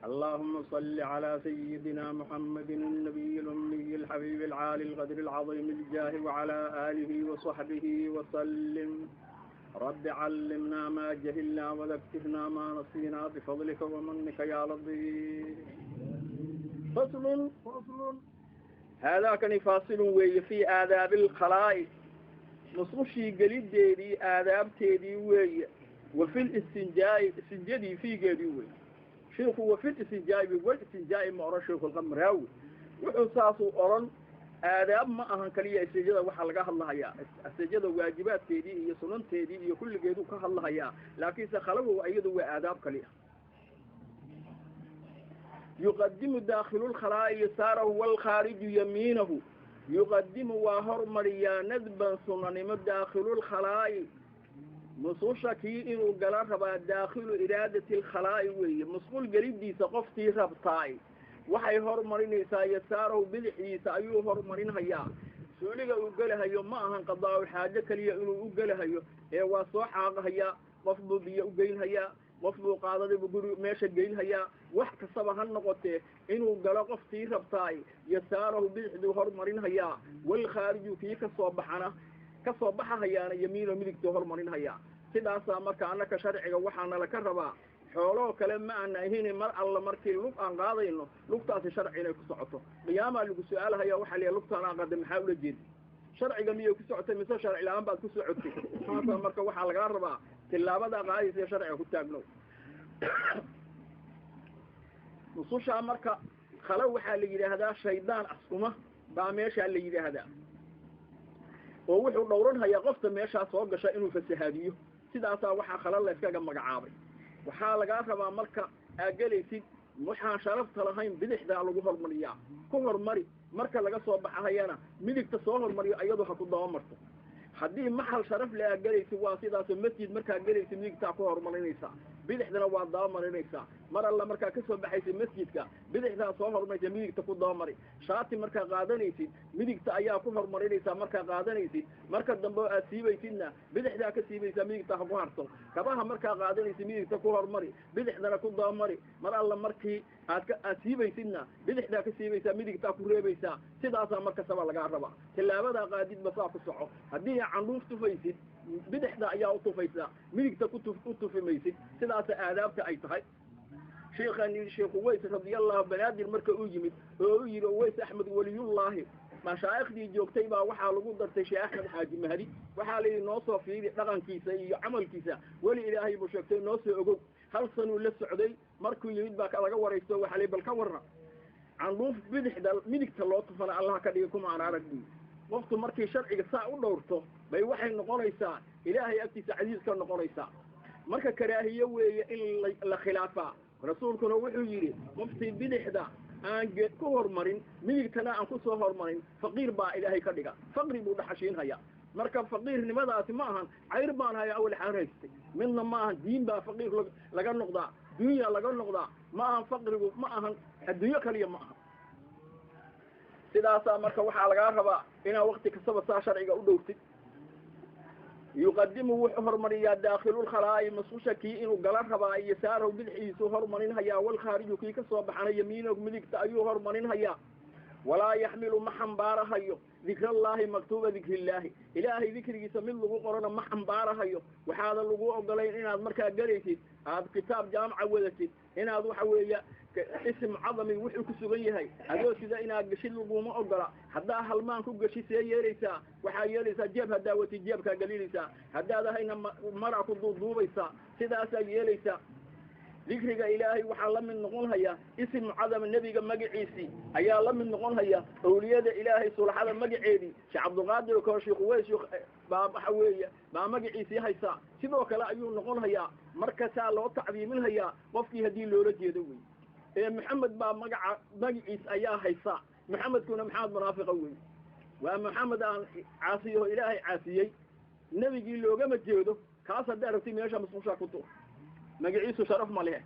اللهم صل على سيدنا محمد النبي الأمي الحبيب العالي القدر العظيم الجاه وعلى آله وصحبه وسلم. رب علمنا ما جهلنا وذكرنا ما نسينا بفضلك ومنك يا لطيف. فصل هذا كان فاصل وي في آداب الخلائق نصوشي قليل ديدي آداب تيدي وي وفي الاستنجاء استنجدي في قليل وي شيخ وفي الاستنجاء بيقول استنجاء مورا شيخ القمراوي وحساسه أوران آداب ما أهان كليا استنجاء وحلقها الله يا استنجاء واجبات تيدي سنن تيدي كل قيدو كه الله يا لكن سخلوه وأيده آداب كليا. يقدم داخل الخلاء يساره والخارج يمينه. يقدم واهر مريا ندبا سنن داخل الخلاء مصوشكي إنه قال ربا داخل إرادة الخلاء وي مصقول قريب دي سقفتي ربطاي وحي هرمرينيسا يساره بالحيسا أيوه هرمرينها سؤالك أقولها يوم ما أهان قضاء الحاجة كليا إنه أقولها يوم وصوحاقها يا وفضو بي أقولها وفضو قادة بقولوا ماشا قولها wax kastaba ha noqotee inuu galo qoftii rabtaay yasaarahu bidixdu hormarinhayaa wal khaariju kii ka soo baxahayaana yamiino midigta hormarinhayaa sidaasaa marka annaka sharciga waxaana la ka rabaa xooloo kale ma aan ahayn mar alla markii lug aan qaadayno lugtaasi sharci inay ku socoto qiyaama lagu su'aalahayaa waxa la lugtaan aan qaad maxaa ula jeed sharciga miyay ku socotay mise sharci la'aan baad ku socotay taas marka waxa laga rabaa tilaabada qaadaysa sharciga ku taagno نصوشها مركا خلو حالي هذا شيطان أسكمه بعميش اللي هذا ووحو دورونها يغفت ميشا صوق شيء في السهاديو سيدا صاوحا خلال الله يفكا مقعابي وحال قافة مركا أقلي سيد محا شرفت لهين بدح دا لغوها المريا كوهر مري مركا لغا صوبحا هيانا ملك تصوهر مريا أيضو حكو دوامرتو حدي محل شرف لأقلي سوا سيدا سمسجد مركا أقلي سملك تاكوهر مرينيسا بدحدنا waa daamaraysa mar alla marka ka soo baxaysa masjidka bidixda soo hormartay midigta ku daamari shaati marka qaadanaysid midigta ayaa ku hormarinaysa marka qaadanaysid marka dambe aad siibaysidna bidixda ka siibaysa midigta ku harto kabaha marka qaadanaysid midigta ku hormari bidixdana ku daamari mar alla markii aad siibaysidna bidixda ka siibaysa midigta ku reebaysa sidaas marka saba laga raba tilaabada qaadid basaa ku soco hadii aan luuf tufaysid bidixda ayaa u tufaysa midigta ku tufimaysid sidaas aadaabta ay tahay sheekhani sheekh Uways radiyallahu banaadir marka uu yimid oo uu yiri Uways Ahmed waliyullah mashaayikhdii joogtay baa waxa lagu dartay Sheekh Ahmed Xaaji Mahdi waxa la noo soo fiiri dhaqankiisa iyo amalkiisa wali ilaahay buu sheegtay noo soo ogow hal sano la socday markuu yimid baa ka laga wareysto waxa la bal ka warra aan luuf bidixda midigta loo tufana Allah ka dhigo kuma aan aragdi qoftu markii sharciga saa u dhowrto bay waxay noqonaysaa ilaahay agtiisa casiis ka noqonaysaa marka karaahiyo weeye in la khilaafa rasuulkuna wuxuu yiri qoftii bidixda aan ku hormarin midigtana aan ku soo hormarin faqiir baa ilaahay ka dhiga faqri buu dhaxashiin haya marka faqiirnimadaasi ma ahan cayr baan haya awal xaraystay midna ma ahan diin baa faqiir laga noqdaa dunya laga noqdaa ma ahan faqrigu ma ahan adduunyo kaliya ma ahan sidaas marka waxa laga rabaa ina waqti kastaba saa sharciga u dhowrtid يقدم وحرمريا داخل الخلاء مسوشكي إنه قال ربا يساره بالحيس هرمرين هيا والخارج كي كصوب عن يمينه ملك تأيو هرمرين هيا ولا يحمل محنبار هيو ذكر الله مكتوب ذكر الله إلهي ذكر يسمي اللغو قرنا محنبار هيو وحال اللغو أقلين إن هذا مركا قريتي هذا كتاب جامع ولتي إن هذا حوية اسم عظمي وحي كسوغيه هذا سيدا إن قشي اللغو ما أقلا حدا هلمان كو قشي سييريسا وحا ييريسا جيبها داوتي جيبكا قليليسا هذا هينا مرأة كدوبيسا سيدا سييريسا ذكرك إلهي وحال من نقول هيا اسم عظم النبي مجعيسي أيا لم نقول هيا أولياء إلهي صلح هذا مجعيدي شيخ عبد القادر وكشيخ ويش باب حوية باب مجعيسي هيسا سيدوك لا أيون نقول هيا مركز لو تعظيم هيا وفي هدي لورد يدوي محمد باب مجعيس أيا هيسا محمد كنا محمد منافق قوي ومحمد عاصيه إلهي عاصيي النبي قال له قام تجيده خاصة دارتي ميشا مصموشا كتو مجعيسه شرف ماله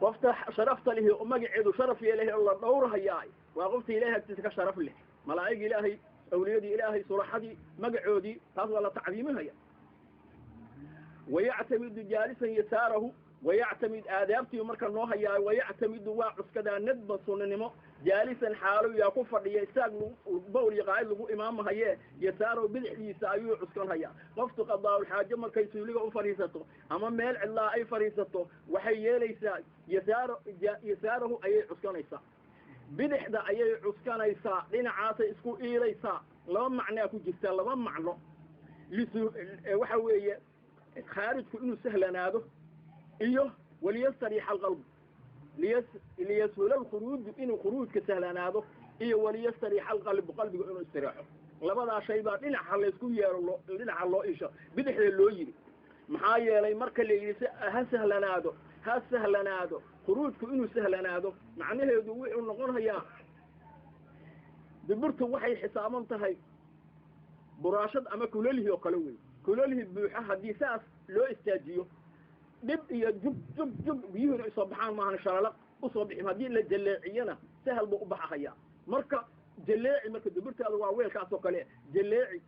وافتح شرفت له ومجعيده شرف إليه الله دور هياي وقفت إليه تتك شرف له ملائك إلهي أولياء إلهي صلحدي مجعودي تصل تعظيمها هي ويعتمد جالسا يساره ويعتمد آدابتي ومركا نوها يا ويعتمد واعس كذا ندب صننمو جالسا حالو ياكو فردي يساق بول يقاعد لغو إمامها يسارو بدحي سايو عسكن هيا قفت قضاء الحاجة مركا يسوليغا فريسته أما ميل علا أي فريسته وحي ليس يساره أي عسكن يسا بدح دا أي عسكن يسا لين عاسا اسكو إيريسا لما معنى أكو جستا لما معنى وحوية خارج كأنه سهلا هذا إيوه وليستريح القلب ليسهل الخروج إنه خروج كسهلان هذا إيوه وليستريح القلب بقلبه إنه استراحه لبدا شيء بعد لنا حل يسكون يارو لنا حلو إيشه بدح اللو يجري محايا لي مركا اللي ها سهلان هذا خروج كأنه سهلان هذا معناه يدوي إنه نقولها يا دبرته وحي حسابان تهي براشد أما كلله وقلوي كلله بوحة حديثات لو استاجيو دب iyo jub biyuhu soo baxaan ma aha shalaq u soo bixin hadii la jaleeciyana sahal buu u baxaya marka jaleeci marka dibirtaada waa weelkaas oo kale jaleeci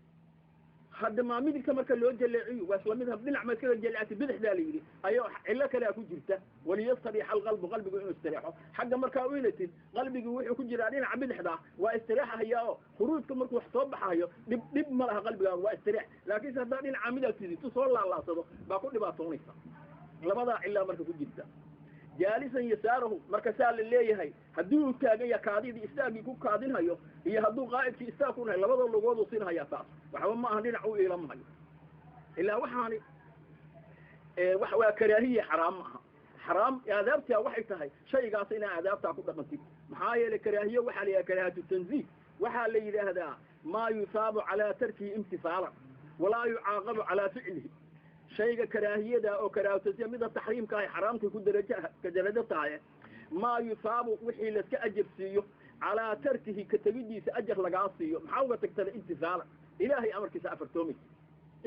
hadda ma midka marka loo jaleeciyo waa isla mid dhinac ma kala jaleecati bidixda la yiri ayo cilla kale ku jirta waliyastariix alqalb qalbigu inuu istiraxo xagga marka uu inatid qalbigu wuxuu ku jiraa dhinac bidixda waa istiraaxa hayaa khuruujka markuu wax soo baxayo dib ma laha qalbiga waa istiraax laakiin hadda dhinac midalkiisa tu soo laalaasado baa ku dhibaatoonaysa لماذا إلا مركز جدا جالسا يساره مركز سال اللي هي هدو كاجي كادي دي استاجي كوك كادين هيو هي هدو قائد في استاكون هاي لماذا اللغوض وصينها يا تاس وحوما ما هنين عوي لما هيو إلا وحاني وحوا كراهية حرام يا ذابتها وحيتها شيء قاصينا عذابتها كل قنتي محايا لكراهية وحاليا كراهية التنزيه وحالي هذا ما يثاب على تركه امتثالا ولا يعاقب على فعله شيء كراهية ده أو كراهية من التحريم كاي حرام تكون كدرجة طاية ما يصاب وحي لك أجر سيه على تركه كتبدي سأجر لقاصيه محاولة تكتر امتثال إلهي أمرك سأفر تومي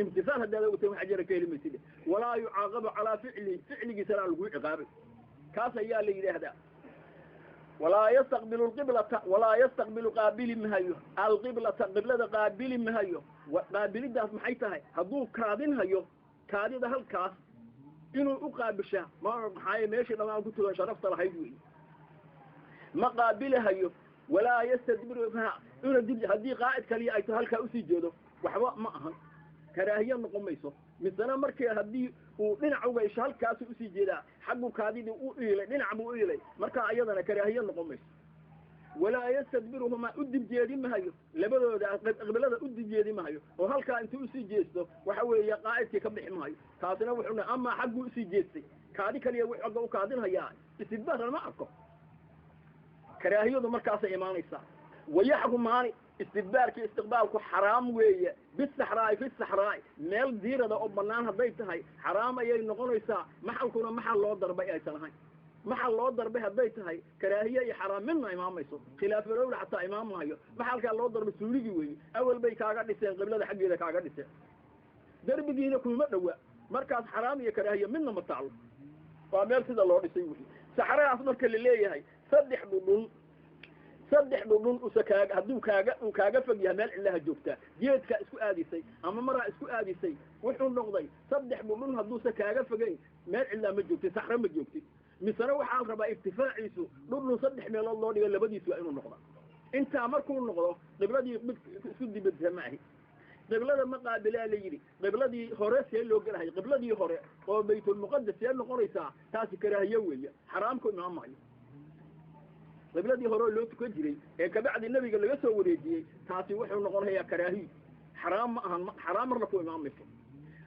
امتثال هذا لو تم حجر كلمة سيدي ولا يعاقب على فعله سنة الوقوع عقابه كاسا يا اللي هذا ولا يستقبل القبلة ولا يستقبل قابل مهيو القبلة قبلة قابل مهيو وقابل ده محيطها هدو كادين هيو كادي ده هالكاس إنه أقابشة ما حي ماشي لما قلت له شرفت الحيوي ما قابلها يو ولا يستدبر فيها إنه دي هدي قائد كلي أي هالكا أسيجده وحواء معها كراهية نقميصه مثلا مركي هدي ونعو إيش هالكاس أسيجده حقه كادي ده أويله نعبو أويله مركا أيضا كراهية نقميص ولا يستدبرهما أدب جيدي مهيو لبدو أقبلada أدب جيدي مهيو وهالكا أنت أسي جيستو وحوي قائدك كبح مهيو كاتنا وحنا أما حقه أسي جيستي كادي كان يوحقه وكادين هيا استدبار معكم كراهيو دو مركاس إيمانيسا ويحكم ماني استدبارك استقبالك حرام ويه بالصحراء في الصحراء ميل ديرة دا أبنان هديتهاي حرام أي نقونيسا محلكونا محل لو ضربي أي سنهاي محل لو ضربه هديتهاي كراهية حرام منا إمام يسوع خلاف الأول حتى إمام هايو محل كان لو ضرب سوري ويه أول بي كاغا ديسين قبل حق إذا كاغا ديسين درب دينا كل مدوا مركز حرام يا كراهية منا متعلق وعمل كذا الله يسوي صحراء أصبر كل اللي هي صدح بدون وسكاج هدو كاجا فجأة مال إلا هجوبته جيت كأسكو آديسي أما مرة أسكو آديسي وحنا نقضي صدح بدون هدو سكاجا فجأة مال إلا مجوبته صحراء مجوبته مثلا وحال ربا ارتفاع عيسو نقول صدح من الله دي ولا بدي سؤال النقضة أنت أمركم النقضة قبل سدي بالجماعي قبل ما قابلها ليري قبل دي هورس يلو قالها قبل دي هورس وبيت المقدس يلو قريسا تاسي كراهية حرامكم إمام معي قبل دي هورس لو تكجري كبعد النبي قال له يسوي وريجي تاسي وحنا نقول هي كراهية حرام لكم إمام مثل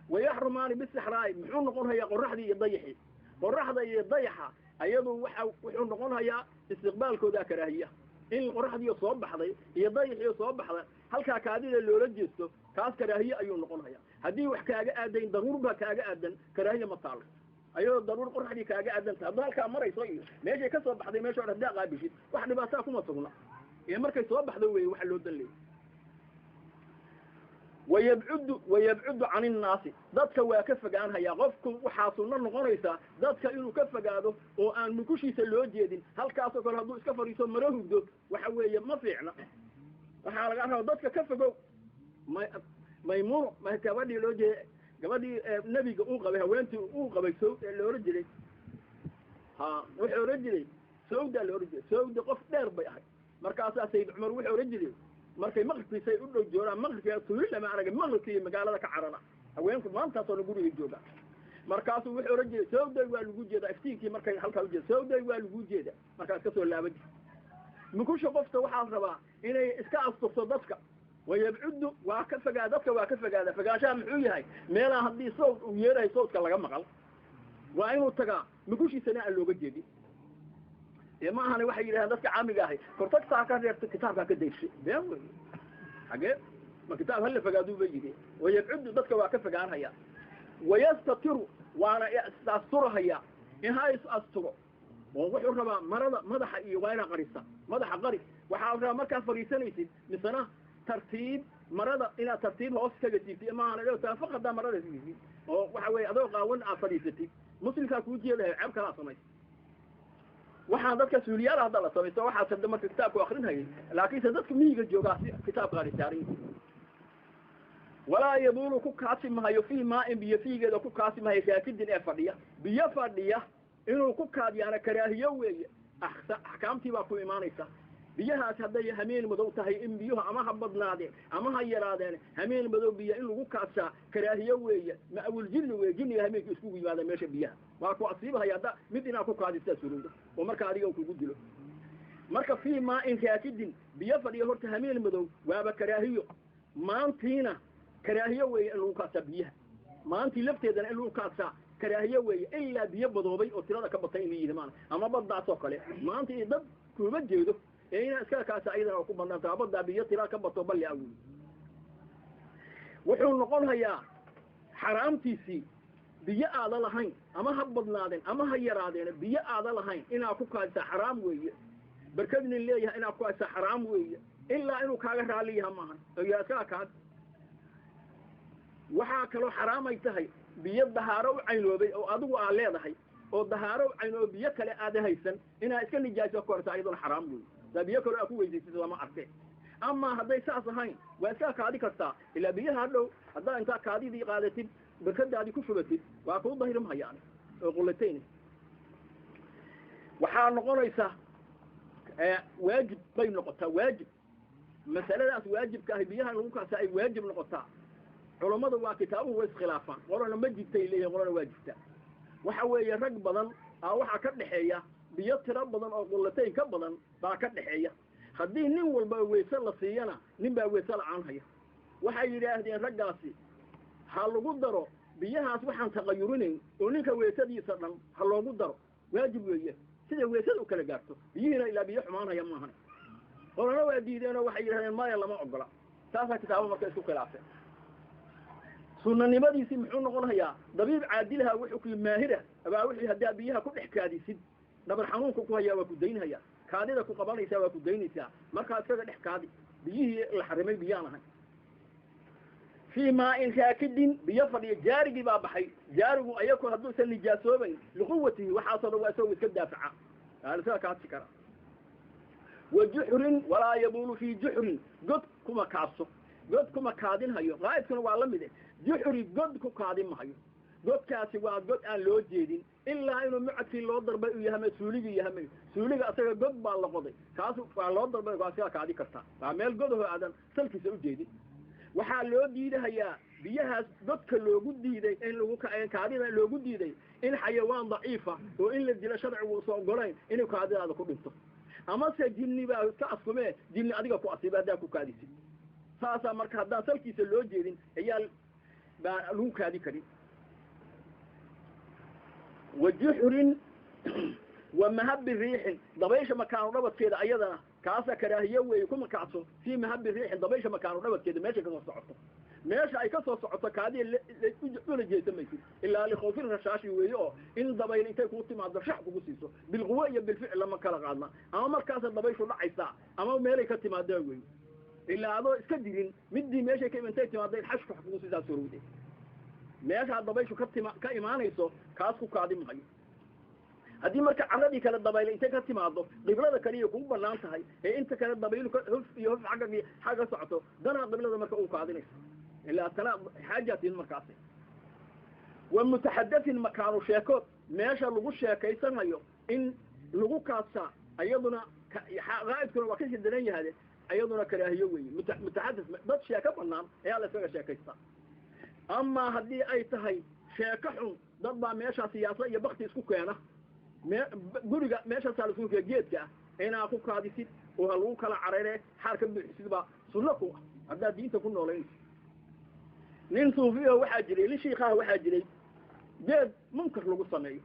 ويحرمان بالصحراء محون نقول هي قرح دي يضيحي قرحda iyo dayaxa ayadu wuxuu noqonayaa istiqbaalkooda karaahiyah in qurxadiyo soo baxday iyo dayaxiyo soo baxday halka kaadida loola jeesto kaas karaahiye ayuu noqonayaa hadii wax kaaga aadayn daruurba kaaga aadan karaahiye ma taal ayuu daruur qurxadi kaaga aadan tahay halka marayso iyo meesha ka soo baxday meesha hada qaabishid wax dhibaato kuma sugna ee markay soo baxdo way wax loo dalay ويبعد عن الناس ذاتك وكفق عنها يا غفكم وحاصلنا نقريسا ذاتك إنه كفق هذا وأن مكوشي سلو جيدين هل كاسو كان هدو اسكفر يسمى رهو وحوية ما فيعنا وحالك عنها ذاتك كفقوا ما يمر ما كبدي لو جي قبدي نبي أوقع بها وانت أوقع بيسو اللي رجلي ها wuxuu rajilay Saudi la orjay Saudi qof dheer bay ahay markaas Sayyid Umar wuxuu rajilay markay maqlkiisay u dhow jooraan maqlkiisa tuulila ma arag maqlkii magaalada ka carana haweenku maanta soo guriga jooga markaas wuxuu rajilay Saudi waa lagu jeeda iftiinkii markay halka u jeeda Saudi waa lagu jeeda markaas ka soo laabay mukusha qofta waxa rabaa inay iska asturto dadka ويبعد وكفجا دتك وكفجا فجاشا محو yahay meelaha hadii soo u yeeray soodka laga maqal waa inuu taga mukushi sanaa looga jeedi ma ahana waxa yiraahdaan dadka caamiga ahay kortag saaka reerta kitaabka ka deyshay been way xage ma kitaab hal fagaadu bayidi ويبعد dadka waa ka fagaanaya ويستتر وانا استرهيا in hay asturo wuxuu rabaa marada madaxa iyo waana qarisa madaxa qari waxa rabaa marka fariisanaysid misana tartiib marada ila tartiib hoos kaga jiifti ma ana leeyahay faqada marada jiifti oo waxa weey adoo qaawan afariisati muslimka ku jeedahay ceeb kala samay waxa dadka suuliyaha hadda la sameeyo waxa sabda marka kitaabku akhrinayay laakiin dadka miyiga jooga kitaab qaari taariikh wala yabulu ku kaasima hayo fi ma in biyo fiigeeda ku kaasima hay shaakidin ee fadhiya biyo fadhiya inuu ku kaadiyana karaahiyo weeye ahkaamtii baa ku iimaanaysa biyahaas haday hameen madow tahay in biyuhu ama habadnaadeen ama ha yaraadeen hameen madow biyo in lagu kaasha karaahiyo weeye ma awil jinni weeye jinni hameenka isku yimaada meesha biyaha waa ku asiibahay hada mid ina ku kaadista suurowda oo marka adiga ku dilo marka fi ma in shaakidin biyo fadhiyo horta hameen madow waaba karaahiyo maantiina karaahiyo weeye in lagu kaasha biyaha maantii lafteedana in lagu kaasha karaahiyo weeye illa biyo badoobay oo tirada ka batay in yihiin ama baddaas oo kale maantii dad kuma jeedo ina iska kaasa ayadana ku bannaanta badda biyo tirada ka bato bal yaa wuxuu noqon hayaa xaraamtiisi biyo aad lahayn ama habadnaadeen ama ha yaraadeen biyo aad lahayn ina ku kaasa xaraam weeye barkadin leeyahay ina ku kaasa xaraam weeye illa inuu kaaga raaliyaha maahan ayaa iska kaad waxa kale xaraamay tahay biyo dahaaro u caynoobay oo adigu aa leedahay oo dahaaro u caynoo biyo kale aad haysan ina iska nijaaso korta ayadoo xaraam weey biyo kale ku weydiisay lama arkay ama haday saas ahayn waa iska kaadi kartaa ila biyaha dhow hadaa inta kaadidii qaadatid barkadaadi ku shubatid waa ku dahirim hayaan oo qulateen waxa noqonaysa waajib bay noqotaa waajib masaladaas waajibka ah biyaha lagu kaasa ay waajib noqotaa culimadu waa kitaabuhu way iskhilaafaan qorana ma jirtay leeyahay qorana waa jirta waxa weeye rag badan waxa ka dhaxeeya biyo tiro badan oo qulateen ka badan baa ka dhaxeeya hadii nin walba weeysa la siiyana nin baa weeysa la aan haya waxa yiraahdeen raggaasi ha lagu daro biyahaas waxaan taqayurinayn oo ninka weeysadiisa dhan ha loogu daro waajib weeye sida weeysadu kala gaarto biyihina ila biyo xumaanaya ma ahan qorana waa diideen waxa yiraahdeen ma lama ogola taasa kitaabu marka isku khilaafeen sunnanimadiisi muxuu noqon hayaa dabiib caadilha wuxuu ku maahira aba wixii hadaa biyaha ku dhexkaadisid dabar xanuunku ku haya waa ku deynaya kaadida ku qabanaysa waa ku deynaysa marka iskaga dhexkaadi biyihii la xarimay biyanaha فيما إن شاكدين بيفضل جاري بابحي جاري أيكو هدو سن نجاسوبين لقوته وحاصل واسوي كدافعه هذا ساكات سكرا وجحر ولا يبول في جحر قد كما كاسو قد كما كادين هيو غاية كانوا وعلمده جحر قد كما كادين هيو قد كاسي وقد أن لو جيدين إلا إنه معك في اللو ضربه يهمي سوليقي يهمي سوليقي أساق قد باللقضي كاسو فاللو ضربه قاسيها كادي كرتا فعميل قد هو آدم سلكي سو جيدين waxaa loo diidayaa biyahaas dadka loogu diiday in lagu kaadida loogu diiday in xayawaan daciifa oo in la dilo sharcigu soo ogolayn inuu kaadidaada ku dhinto ama se jinni baa ka askume jinni adiga ku asiiba hadaa ku kaadisid saasa marka hadaa salkiisa loo jeedin ayaa baa lagu kaadi karin wajuhrin ومهب الريح ضبيش مكان ربط كده أيضا كاسة كراهية ويكون كاسو في مهب الريح ضبيش مكان ربط كده ماشي كسر صعطة ماشي أي كسر صعطة كهذه اللي جيت ميكي إلا لخوف الرشاش وياه إن ضبيل أنت كنت مع الرشاح بقصيصه بالقوة بالفعل لما كلا قعدنا أما مركز الضبيش ولا عيسى أما مالك تما داوي إلا هذا إسكدرين مدي ماشي كم أنت تما داوي حشف بقصيصة سرودي ماشي الضبيش كتما كإيمان يسو كاسو قادم هاي haddii marka caradii kala dabayl inta ka timaado qiblada kaliya ku banaan tahay ee inta kala dabayl huf iyo huf xaga socoto dana qiblada marka uu qaadinayso ila tala xaajatin markaas wa mutahaddithin makaanu sheeko meesha lagu sheekaysanayo إن لغو كاسا أيضنا غائب كنا وكيش الدنيا هذا أيضنا كراهيوي متحدث ضد شيكة بنام يا الله سوى شيكة أما هدي أي تهي شيكحهم ضد ما ماشى سياسية بختي سكوك أنا قولي ماشى سالسوك جيتك هنا أخوك هذه سيد وهلوك على عريرة حركة بالحسبة سنكوا هذا دين تكون نولين ننسوا فيه وحاجري لشيخاه وحاجري جيد منكر لغو صنعي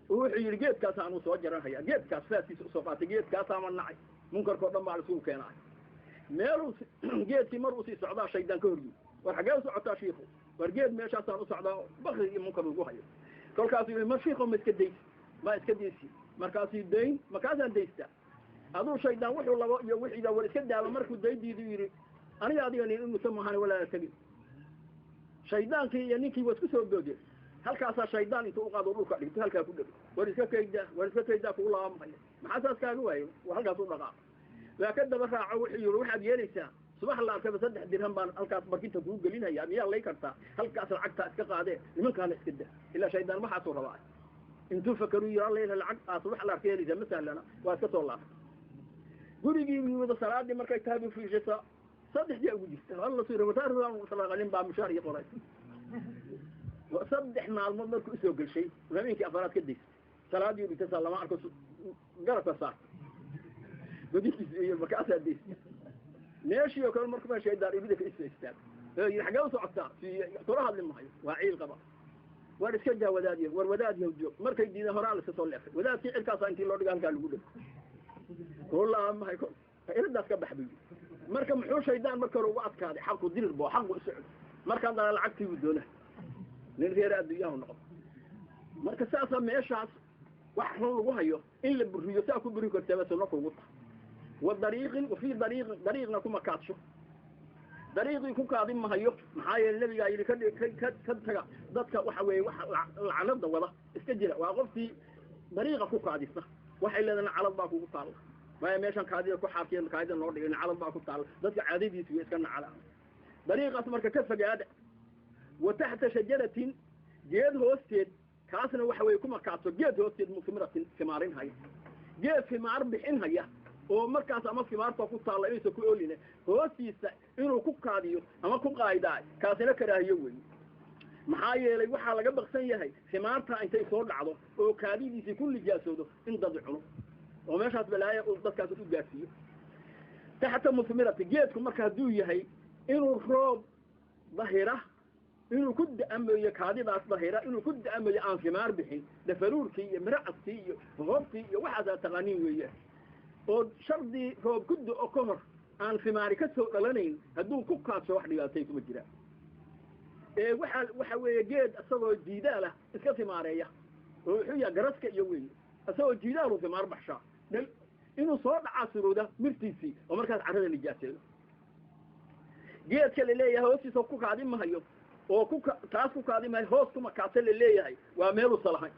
وحير جيد كاسا عنو سوجران هيا جيد كاس فاسي سوقاتي جيد كاسا من نعي منكر كردن على سوق كيناي ميلو جيد كي مرؤوسي سعدا شيدان كوريو ورحقاو سعطا شيخو ورجيد ميشا سانو سعدا بخي منكر لغو هيا كل كاسي ما شيخو مسكديس ما اسكديسي مركاسي دين مكاسا ديستا هذو شيدان وحي الله يوحي ذا ورسكد على مركو ديدي ديري أنا أديني إنه سمحاني ولا تجي شيدان كي يعني كي وسكسو بيجي هل كاسا شيدان يتوقع ضروك عليه هل كافود ورسكت كيدا كل عام ما حساس كانوا هاي وهل كاسو رقع لكن ده بس عوحي يروح أدينيسا صباح الله كيف صدق درهم بان هل كاس بركين تقول قلينا يا الله يكرتا هل كاس العقد اسكقاده لمن كان اسكده إلا شيدان ما حصل رواي انتو فكروا يا الله العقد صباح الله كيري مثلا لنا واسكتوا الله gurigii wada salaadii markay tahay fiishaysa saddex jeer ugu jirta Allah soo rabtaan oo salaaqalin baa mushaar iyo qoray saddex maalmood markuu soo galshay habeenkii afaraad ka dis salaadii uu dhigtay lama arko garabka saar gudihii iyo markaas dis meeshii oo kale markuu ma sheeday ibida ka istaag ee xagaa u socota si toro hadli maayo waa ciil qaba war iska jaawadaadiyo war wadaadiyo markay diiday hore la soo leefay wadaadkii cirkaas intii loo dhigan ka lagu dhigay والله ما يكون إذا كبح بيجي مركب محوش شيدان مركب روات كذا حقه دير بو حقه سعد مركب على العكس بدونه نغير أدياه ونقط مركب ساسا ميشاس وحنا وهايو إلا بريو تأكل بريو كتابة نقول وطه والطريق وفي طريق نكون مكاتشو طريق يكون كاظم مهيو محايا النبي قايل كد ضدك وحوي العنب ولا استجرا وقفتي طريقة كوك عادسة waxay leedahay calad baa kugu taal ma meeshan kaadiga ku xaafiyeen kaadida loo dhigay calad baa ku taal dadka caadidiisu way iska nacala dariiqas marka ka fogaada wa tahta shajaratin geed hoosteed kaasna waxa way ku markaato geed hoosteed musmiratin kimaarin haya geed kimaar bixin haya oo markaas ama kimaarta ku taal ay soo ku ooline hoostiisa inuu ku kaadiyo ama ku qaaydaa kaasina karaahiyo weyn maxaa yeelay waxa laga baqsan yahay simaarta intay soo dhacdo oo kaadidiisi kulli jaasoodo in dad cuno oo meeshaas balaaya oo dadkaas u gaarsiyo taxta musmirati geedku marka haduu yahay inuu roob dhahira inuu ku daameeyo kaadidaas dhahira inuu ku daameeyo aan simaar bixin dafaruurkii iyo miracadkii iyo roobkii iyo waxa taqaaniin weeye oo shardi roob ku doo ka hor aan simaari ka soo dhalanayn haduu ku kaasho wax dhibaatay kuma jiraan waxa weeye geed asagoo jiidaala iska timaareeya oo xuya garaska iyo weey asagoo jiidaal uu timaar baxsha inuu soo dhaca suruuda mirtiisi oo markaas carrada nijaaseeyo geed kale leeyahay hoostiisa ku kaadi mahayo oo taas ku kaadi mahayo hoos kuma kaasay leeyahay waa meel u salahay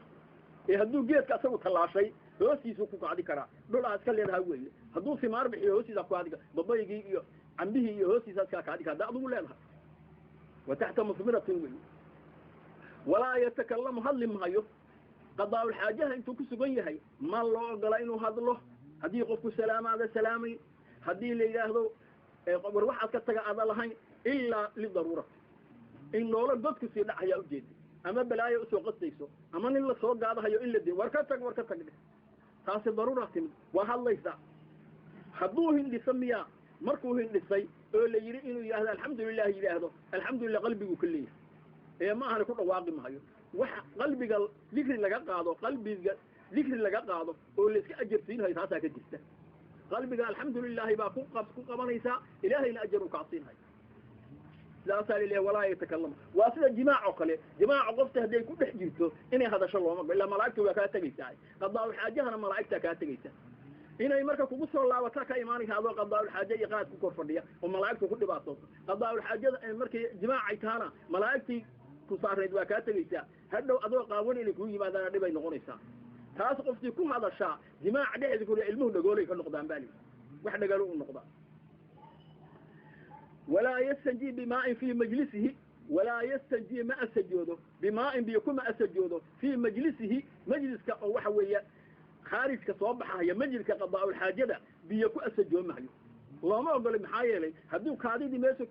hadduu geedka asagu talaashay hoostiisa ku kaadi kara dhulaas ka leedahay weey hadduu timaar bixiyo hoostiisa ku kaadi babaygii iyo cambihii iyo hoostiisa ka kaadi ka daadu leedahay وتحت مصبرة وين ولا يتكلم هذل مهيو قضاء الحاجة انتو كسبيه هي ما الله قال انه هذله هدي قفك سلام هذا سلامي هدي اللي ياخذوا قبر واحد كتجا هذا لهين الا للضروره ان لولا ددك سي دحيا وجيد اما بلايا سو قصيسو اما ان لا سو قادهيو الا دي وركتك تاس ضروره تم وهليسا حدوه اللي سميا markuu hindhisay oo la yiri inuu yahay alxamdulillah ilaahdo alxamdulillah qalbigu kulliye ma ahan ku dhawaaqi maayo waxa qalbiga dhikri laga qaado oo la iska ajirsiinayo taasa ka jirta qalbiga alxamdulillah baa ku qabanaysa ilaahayna ajru ka siinay la sal ilaahi wala yatakallam wa sida jimaaco kale jimaaco qofta haday ku dhex jirto inay hadasho looma illa malaa'iktu waa ka tagaysaa qadaa xaajahana malaa'ikta ka tagaysaa inay marka kugu soo laabata ka iimaan kaado qadaa xaaje iyo qaad ku kor fadhiya oo malaa'iktu ku dhibaato qadaa xaajada markii jimaaci taana malaa'ikti ku saareed waa ka tagaysaa hadhow adoo qaawan inay ku yimaadaan dhibay noqonaysaa taas qoftii ku hadasha jimaac dhexdiisa ku ilmuhu dhagoolay ka noqdaan baali wax dhagaalo u noqda ولا يستنجي بماء في مجلسه ولا يستنجي ما أسجوده بماء بيكون ما أسجوده في مجلسه مجلس كأوحوية خارج كصوبها هي مجلس قضاء الحاجة بيكو أسجوا معي الله ما أقول محايا لي هدو كادي دي ماشي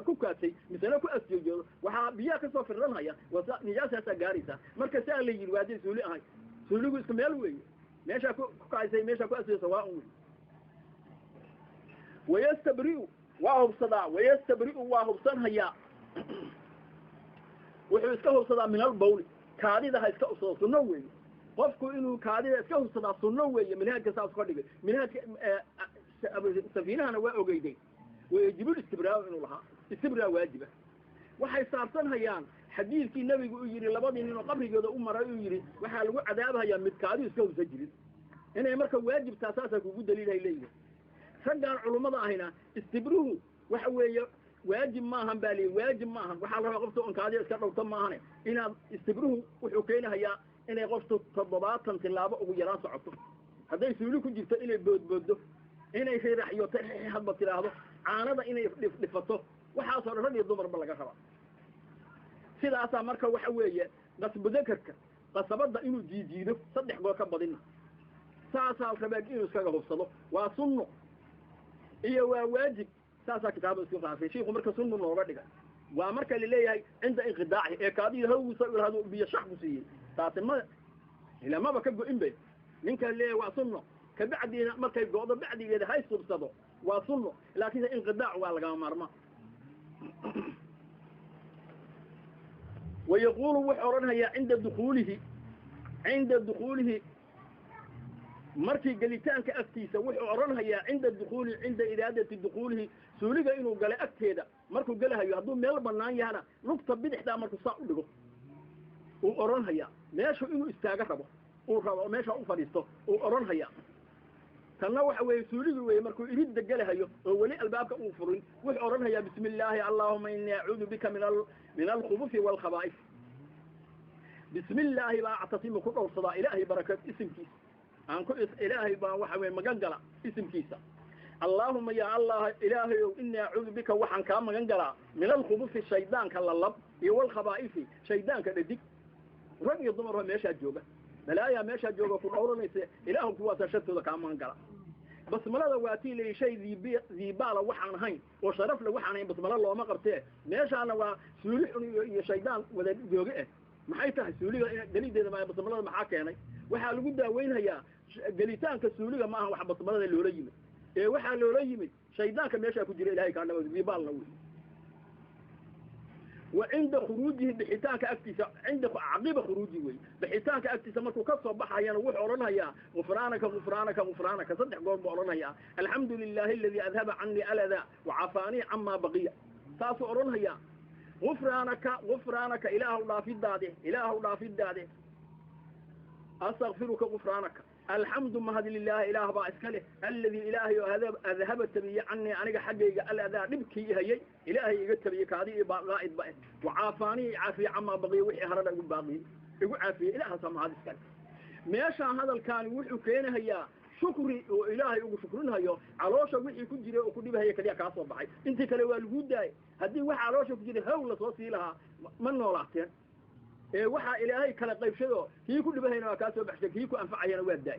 كو كاتي مثلا كو أسجوا وحا بياك صوف الرنهايا نجاسة سجاريسة مركز سهل يجي الوادي سولي هاي سولي اسم يلوي ماشي كو كايسي ماشي كو أسجوا سواء ويستبرئوا وهو صدع ويستبرئوا وهو صنهيا wuxuu iska hubsadaa min al-bawl kaadida ha iska usoo sunno weey qofku inuu kaadida iska hubsadaa sunno weey minhaajka saas ka dhigay minhaajka safiinahana waa ogeyday wajibu istibraa inuu lahaa istibraa waajiba waxay saarsanayaan xadiiskii nabigu uu yiri labadii nin oo qabrigooda u maray uu yiri waxa lagu cadaabayaa mid kaadi iska hubsa jirin inay marka waajib taasaasa kugu daliilay leeyahay sagaan culimada ahina istibruhu waxa weeye واجب ما هم بالي واجب ما هم وحال راه قفتو ان كادي iska dhawto maahane inaad istibruhu wuxuu keenayaa inay qofto 7 tilaabo ugu yaraan socoto haday suuli ku jirto inay boodboodo inay reeraxyo hadba tiraahdo caanada inay dhifato waxa soo rag iyo dumarba laga raba sidaas marka waxa weeye qasbu dakarka qasabada inuu jiijiido 3 goor ka badina saasa rabaa inuu iskaga hubsado waa sunno iyo waa waajib ساسا كتاب اسكو في شيخ مركز سنه لوغا دغا وا marka leeyahay inta inqidaa ee kaadii hawu soo irahdo biyo shaxbu siiyay taasima ila ma ka go'in bay ninka leeyahay waa sunno ka bacdiina markay go'do bacdigeeda hay subsado waa sunno laakiin inqidaa waa laga marma ويقول وحرنها عند دخوله markii galitaanka agtiisa wuxuu oranhayaa inda dukhuli inda iraadati dukhuli suuliga inuu galay agteeda markuu galahayo haduu meel banaan yahay lugta bidixda markuu saa u dhigo uu oranhayaa meesha inuu istaaga rabo uu rabo meesha u fadhiisto uu oranhayaa tanna waxa weey suuliga weey markuu irid galahayo oo wali albaabka uu furin wuxuu oranhayaa bismillaahi allahumma inni a'uudu bika min al-khubuthi wal khaba'ith bismillaahi ba atasimu ku dhowrsada ilaahi barakat ismkiisa aan ku ilaahay baa waxa weey magan gala ismkiisa allahumma ya allah ilaahay inni a'uudu bika waxaan ka magan galaa min al-khubuthi shaydaanka lalab iyo wal khaba'ith shaydaanka dhadig rag iyo dumar meesha jooga balaaya meesha jooga ku dhowranaysa ilaahu kuwa sashadooda ka magan gala basmalada waati leey shay diibala waxaan ahayn oo sharaf la waxaan ahayn basmala looma qabtee meeshaana waa suuli iyo shaydaan wada jooga maxay tahay suuliga daliideeda ma basmalada maxaa keenay waxa lagu daaweynayaa galitaanka suuliga ma aha wax basmalada loola yimid ee waxa loola yimid shaydaanka meesha ku jira ilaahay ka nabad diibaalna weey وعند خروجه بحيتانك أكتسا عند عقيب خروجه بحيتانك أكتسا مركو كسو بحيانا وحورنها غفرانك غفرانك غفرانك صدح قول بحورنها الحمد لله الذي أذهب عني الأذى وعفاني عما بقي تاسو أورنها غفرانك إله الله في الداده إله الله في الداده أستغفرك غفرانك الحمد مهد لله إله باسكله الذي إلهي أذهب التبي عني أنا حقيقة الأذى نبكي هي إلهي يقتبي كادي غائد بقى وعافاني عافي عما بغي وحي هرد أقول باقي يقول عافي إله سمع هذا السكال ماشا هذا الكان وحي كينا هي شكري وإلهي يقول شكرنا هي علوشة وحي كجري وكدي بها هي كليا كاسو بحي انت كلوا الجود داي هدي وحي علوشة كجري هولا توصي لها من نولاحتين waxa ilaahay kala qaybshado kii ku dhibahayna ka soo baxshay kii ku anfacayna waa daay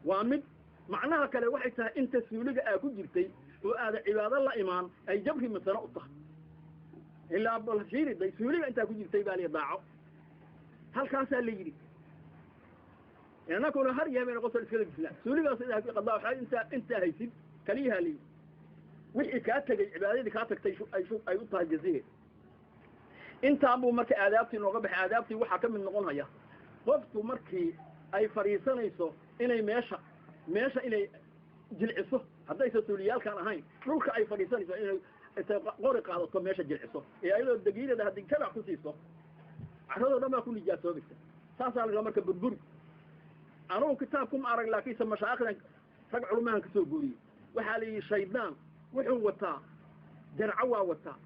waa mid macnaha kale waxay tahay inta suuliga ay ku jirtay oo aad cibaado la imaan ay jabri masana u tahay illa bal fiiri day suuliga inta ku jirtay baa la daaco halkaas la yiri yana kuna har yeemeen qosol iska bisla suuliga sida qadaa waxa inta haysid kaliya li wixii ka tagay cibaadadii ka tagtay ay u tahay jaziye inta abu marka aadaabtii nooga baxay aadaabtii waxa ka mid noqon haya qofku markii ay fariisanayso inay meesha inay jilciso haday suuliyalkan ahayn dhulka ay fariisanayso inay qori qaadato meesha jilciso ee ayadoo dagiirada hadii kala ku siiso carrada dhama ku nijaasoobisa saasa la marka burbur anoo kitaabkum arag laakiin sama shaaqran rag culumaan ka soo guuriyay waxa la shaydaan wuxuu wataa jarcawa wataa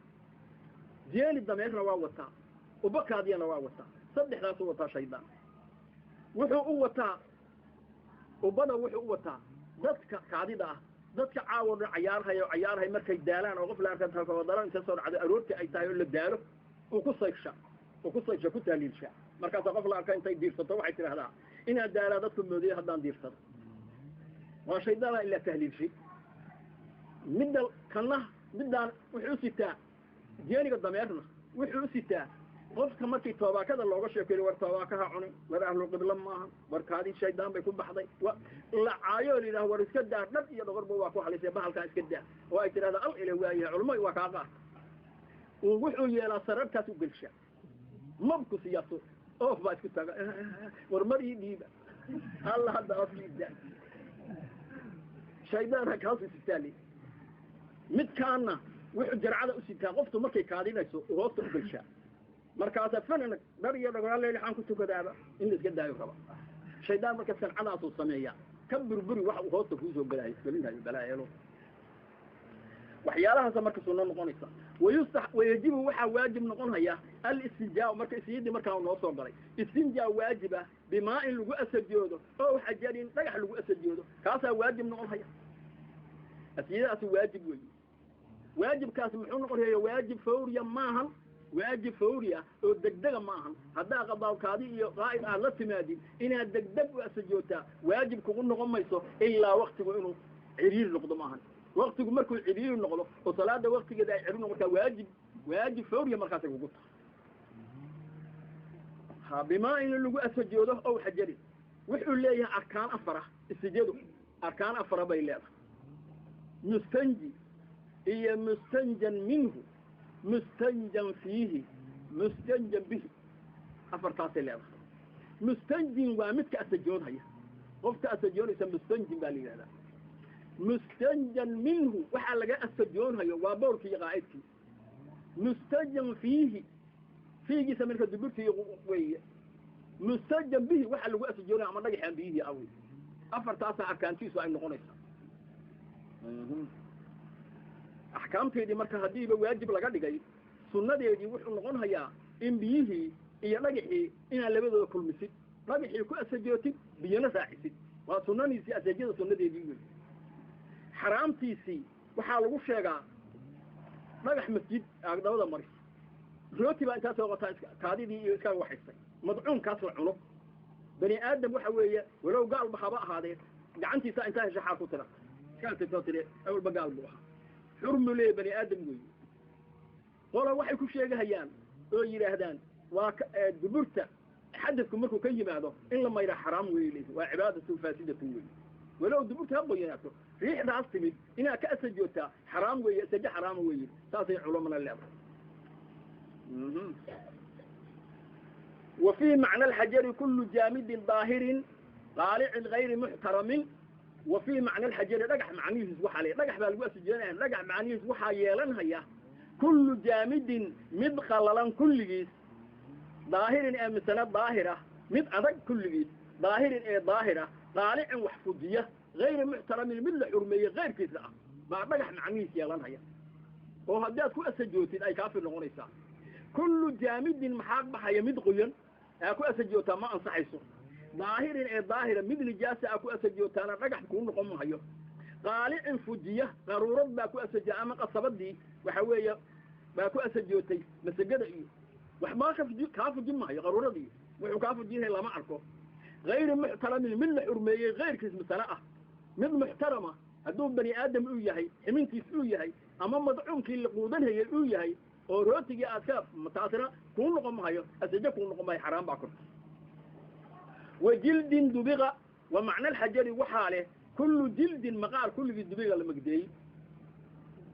جيل الضميرنا واوتا وبكى دينا واوتا صدح لا صوتا شيطان وحو وتا وبدا وحو وتا dadka kaadida dadka caawada ciyaarhay markay daalaan oo qof la arkaan taas wadana inta soo dhacdo aroorti ay tahay la daalo oo ku saysha ku taaliilsha marka qof la arkaan intay diirsato waxay tiraahdaa إن الدارات المودية هدان ديرتر وشيطان إلا تهليل شيء مدى كالله مدى وحوسيتا دياني قد دميرنا وحوسيتا قفك مركي توباكada looga sheekeeyo war toobakaha cunay war ahlu qibla maaha war kaadi shaydaan bay ku baxday la caayo ilaa war iska daa dhab iyo dhaqorba waa ku xalisay bahalka iska daa oo ay tiraahdo al ila waayahay culumay waa ka qaar oo wuxuu yeelaa sararkaas u galsha mabku siyaaso oo baa isku taga war mari diiba Allah hada afida shaydaan kaas istaali mid kaana wuxuu jarcada u sitaa qoftu markay kaadinayso oo hoosta u galsha markaas fanana dariyo dhaqaale leexan ku tukadaaba in iska daayo raba shaydaan marka sancadaas uu sameeyaa ka burburi wax uu hoosta ku soo galay isgalinay balaayeelo waxyaalahaas marka soo noqonaysa wayajibu waxa waajib noqonaya al-istinjaa marka isiyidi marka uu noo soo galay istinjaa waajiba bima in lagu asajoodo oo xajarin dhagax lagu asajoodo kaasa waajib noqonaya asiyadaas waajib weey waajibkaas muxuu noqonayaa waajib fawriya maahan واجب فوريا او دغدغه maahan hadaa qadaalkaadi iyo qaa'id aan la timaadin ina degdeg u asajootaa waajib kugu noqon mayso ilaa waqtigu inuu ciriir noqdo maahan waqtigu markuu ciriir noqdo oo salaada waqtigeeda ay ciriir noqotaa waajib fawriya markaas ay ugu ha bima in lagu asajoodo oo xajari wuxuu leeyahay arkaan afara isajado arkaan afara bay leedahay mustanji iyo mustanjan minhu مستنجم فيه مستنجم به أفرطاس الله مستنجم ومتك أسجون هيا قفت أسجون يسمى مستنجم بالي هذا مستنجم منه وحلقة أسجون هيا وابورك يغايتك مستنجم فيه يسمى لك الدبرت يغوية مستنجم به وحلقة أسجون عمال لك حان به أوي أفرطاس أركانتي سؤال نغنيسا أحكامتي marka hadiiba waajib laga dhigay sunnadeedii wuxuu noqon hayaa in biyihii iyo dhagaxii ina labadooda kulmisid dhagaxii ku asajootid biyana raacisid waa sunnadiisii asajada sunnadeedii weey xaraamtiisii waxa lagu sheegaa dhagax masjid agdawada maris rooti baa inta soo qotaa kaadidii iyo iska waxaysay madcuun kaas la cuno bani aadam waxa weeye walow gaal bahaba ahaadeen gacantiisa inta shaxaa ku tira kaanta tootire awal bagaal buu حرم لي بني آدم وي قولا waxay ku sheegahayaan oo yiraahdaan waa duburta xadafku markuu ka yimaado in la mayra xaraam weeyay waa cibaadatu faasidatu weey walow duburta qoyanaato riixdaas timid ina ka asajoota xaraam weeyay sajja xaraam weeyay taasay culimada leedahay وفي معنى الحجر كل جامد ظاهر طالع غير محترم وفي معنى الحجر رجح معنيه وحالي رجح بالقوس الجنان رجح معنيه وحيالن هيا كل جامد مدخللا كل جيس ظاهر مثلا ظاهرة مد أدق كل جيس ظاهر ظاهرة طالع وحفظية غير محترم من حرمية غير كذا بعد رجح معنيه يالن هيا وهدات كل أسجوتين أي كافر نغنيسا كل جامد محاق بحيا مدغيا أكو أسجوتا ما أنصحيسو ظاهر ظاهر مثل جاسة أكو أسجوتانا رجح كون نقوم هيو قالع فجية ضرورة باكو أسجا أما قصبت دي وحوية باكو أسجوتي مسجد إيه وحما كاف جمع هي ضرورة دي وحكاف جيه لا ما أعرفه غير محترم من حرمية غير كسم سناء من محترمة هدوب بني آدم إيهي حمينتي إيهي أما مدعون كي لقودن هي إيهي وروتي أسكاب متاثرة كون نقوم هيو أسجا كون نقوم هي حرام باكو وجلد دبغة ومعنى الحجر وحاله كل جلد مقار كل دبغة المقدي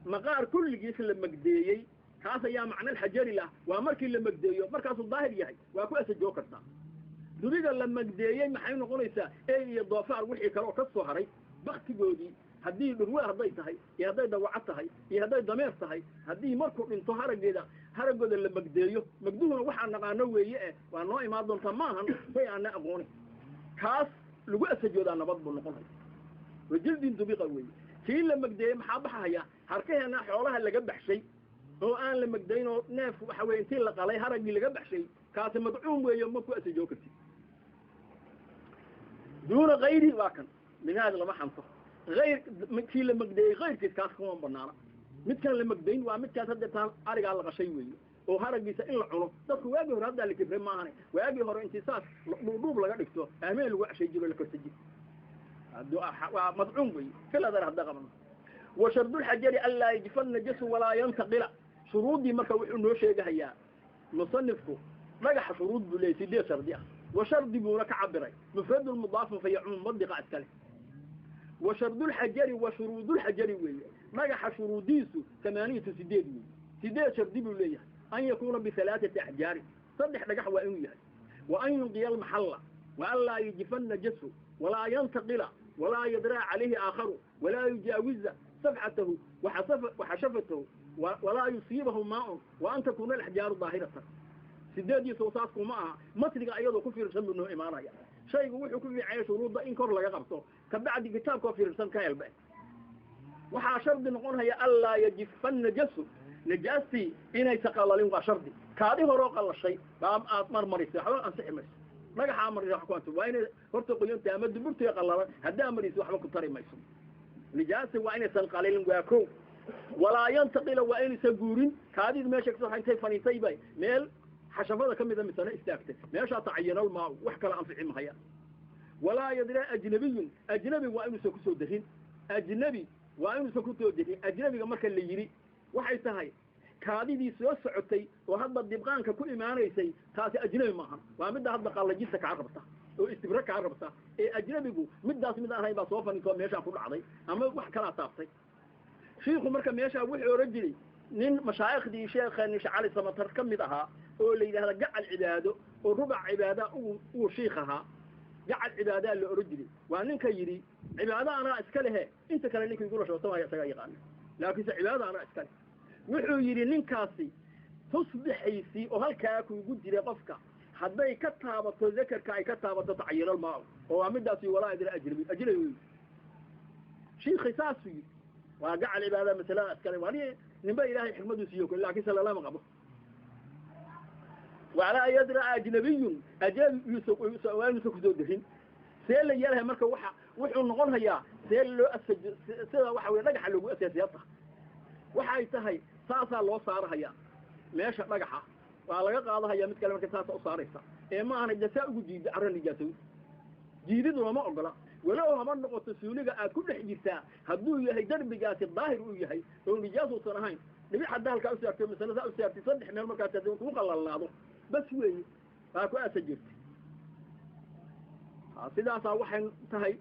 مقار كل جيس المقدي كاسا يا معنى الحجر له ومركي المقدي مركز الظاهر يحي وأكو أسجو كرتا دبغة المقدي محاين قوليسا اي الضوافع وحي كرو كالصهري بختي قودي هدي الرواء هديتهي يا هدي دوعتهي يا هدي ضميرتهي هدي مركو انتو هرقيدا هرقود المقديو مقدوهنا وحا نقانو ويئه وانو إمادون تماهن في أنا أبغوني كاس لقوا أسجودا نبضبو نقولها وجلد دبيقة وي كي المقدي محابحة هيا هركيها أنا حولها اللي قبح شيء هو آن المقدينو ناف وحوينتين لقالي هرقي اللي قبح شيء كاس مدعوم ويومكو أسجو كتي دون غيري واكن من هذا لما حنصف غير كي المقدي غير كاس كمان بنانا متكن المقدين ومتكن هدتان أرجع على شيء وي oo haragiisa in la cuno dadku waagi hore hadda la kibray maahan waagi hore intisaas dhuub laga dhigto aameen lagu cashay jiro la korsaji waa madcuum wey kala dar hadda qabno wa shardu al-hajari alla yajfan najas wala yantaqila shuruudi marka wuxuu noo sheegayaa musannifku magaxa shuruud buu leeyahay sidee shardi ah wa shardi buu ka cabiray mufrad al-mudaaf fa ya'um mudqa askale wa shardu al-hajari wa shurud al-hajari weeye magaxa shuruudiisu 8 sideed weeye sidee shardi buu leeyahay an yakuna bi thalathati ahjar saddex dhagax waa inuu yahay wa an yunqiya al-mahalla wa alla yajfan najas wala yantaqila ولا يدرى عليه آخر ولا يجاوز صفحته وحشفته ولا يصيبه ماء وأن تكون الأحجار ظاهرة سدادي صوصاتكم معها مصرق أيضا كفر رسم منه إمانا شيء وحو كفر عيش ورود إن كور لغا قبطه كبعد كتاب كفر رسم كايلبا وحا شرد نقولها يا ألا يجفن نجسه نجاستي إنا يتقال لهم شردي كادي هروق الله الشيء بام أطمر مريسي حوال أنسحي مريسي magaxa amri wax ku antu waa inay horta qoyanta ama duburta qallalan hadaa amriis waxba ku tari mayso nijaasa waa inay san qalilin waa ko wala yantaqila waa inay saguurin kaadid meesha ka soo xintay faniisay bay meel xashafada kamida misana istaagtay meesha tacayyana ma wax kala anfici mahaya wala yadra ajnabi waa inuu ku soo darin ajnabi waa inuu ku soo darin ajnabiga marka la yiri waxay tahay kaadidii soo socotay oo hadba dibqaanka ku imaanaysay taasi ajnabi maahan waa mid hadba qalajinta ka rabta oo istibra ka rabta ee ajnabigu midaas mid ahay baa soo fanito meesha ku dhacday ama wax kala taabtay sheekhu marka meesha wuxuu oran jiray nin mashaayikhdi sheekhan Shacali Samatar kamid aha oo la yiraahdo gacal cibaado oo rubac cibaada uu sheekhaha gacal cibaada la oran jiray waa ninka yiri cibaada ana iska leh inta kale ninka igu rashooto waa isaga yaqaan laakiin cibaada ana iska leh wuxuu yiri ninkaasi tusbixaysi oo halkaa ku ugu diray qofka haday ka taabato zakarka ay ka taabato tacayiral maa oo amidaasi walaa idra ajnabi sheekh isaasi waa gacal cibaada mesela askari wali nimba ilaahay xikmadu siiyo laakiin sallallahu qabo wala yadra ajnabi yusuf ku soo darin seel yarahay marka wuxuu noqon hayaa seel loo asaj sida waxa weey dhagax lagu asaasiyada waxay tahay saasa loo saaraya meesha dhagaxa waa laga qaadaya mid kale marka saasa u saaraysa ee ma ahan jasa ugu diiday arrin nijaaso jiididu lama ogola walaw haba noqoto suuliga aad ku dhex jirtaa hadduu yahay darbigaasi daahir uu yahay oo nijaaso san ahayn dhibi xadda halka u saartay masalada u saartay saddex meel marka aad ku qallalnaado bas weey waa ku asajirtay sidaas waxay tahay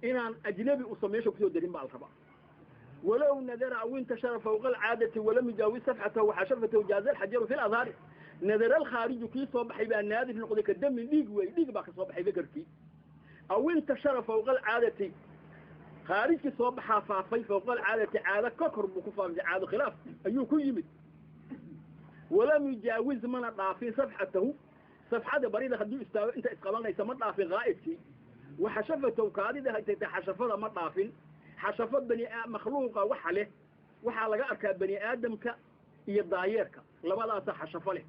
inaan ajnabi u sameeyo ku soo darin baa raba ولو نذر أو انتشر فوق العادة ولم يجاوز صفحته وحشفته جاز الحجر في الأظهار نذر الخارج كي صبح يبقى النادي في نقضي كالدم ليق باقي صبح يذكركي أو انتشر فوق العادة خارج كي صبح فافي فوق العادة عادة ككر بكفا عادة خلاف أيو كل يمد ولم يجاوز من الضعفين صفحته صفحة بريدة خدو استوى انت اسقبالنا يسمى في غائبتي وحشفته كادي تحشفه ما ضعفين حشفت بني مخلوقه وحله waxa laga arkaa bani aadamka iyo daayirka labadaas xashafo leh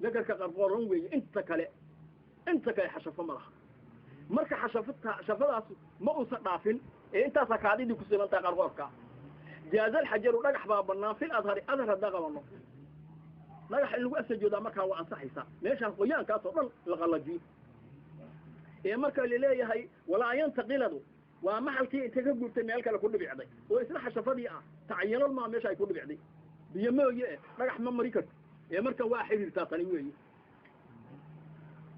lagarka qarqoran weey inta kale xashafo malaha marka xashafadaas ma uu sadhaafin ee inta sakaadidii ku silanta qarqorka jaazal hajaru dhagax baa banaan fil adhari adhar daqabano dhagax in lagu asajooda marka waa ansaxaysa meesha qoyaanka soo dhan la qalajiyo ee marka leeyahay walaa yantaqiladu waa maxalkii inta ka gurtay meel kale ku dhibicday oo isla xashafadii ah tacayyinal ma meesha ay ku dhibicday biyamooye dhagax ma mari karto ee marka waa xiriirtaa tani weeye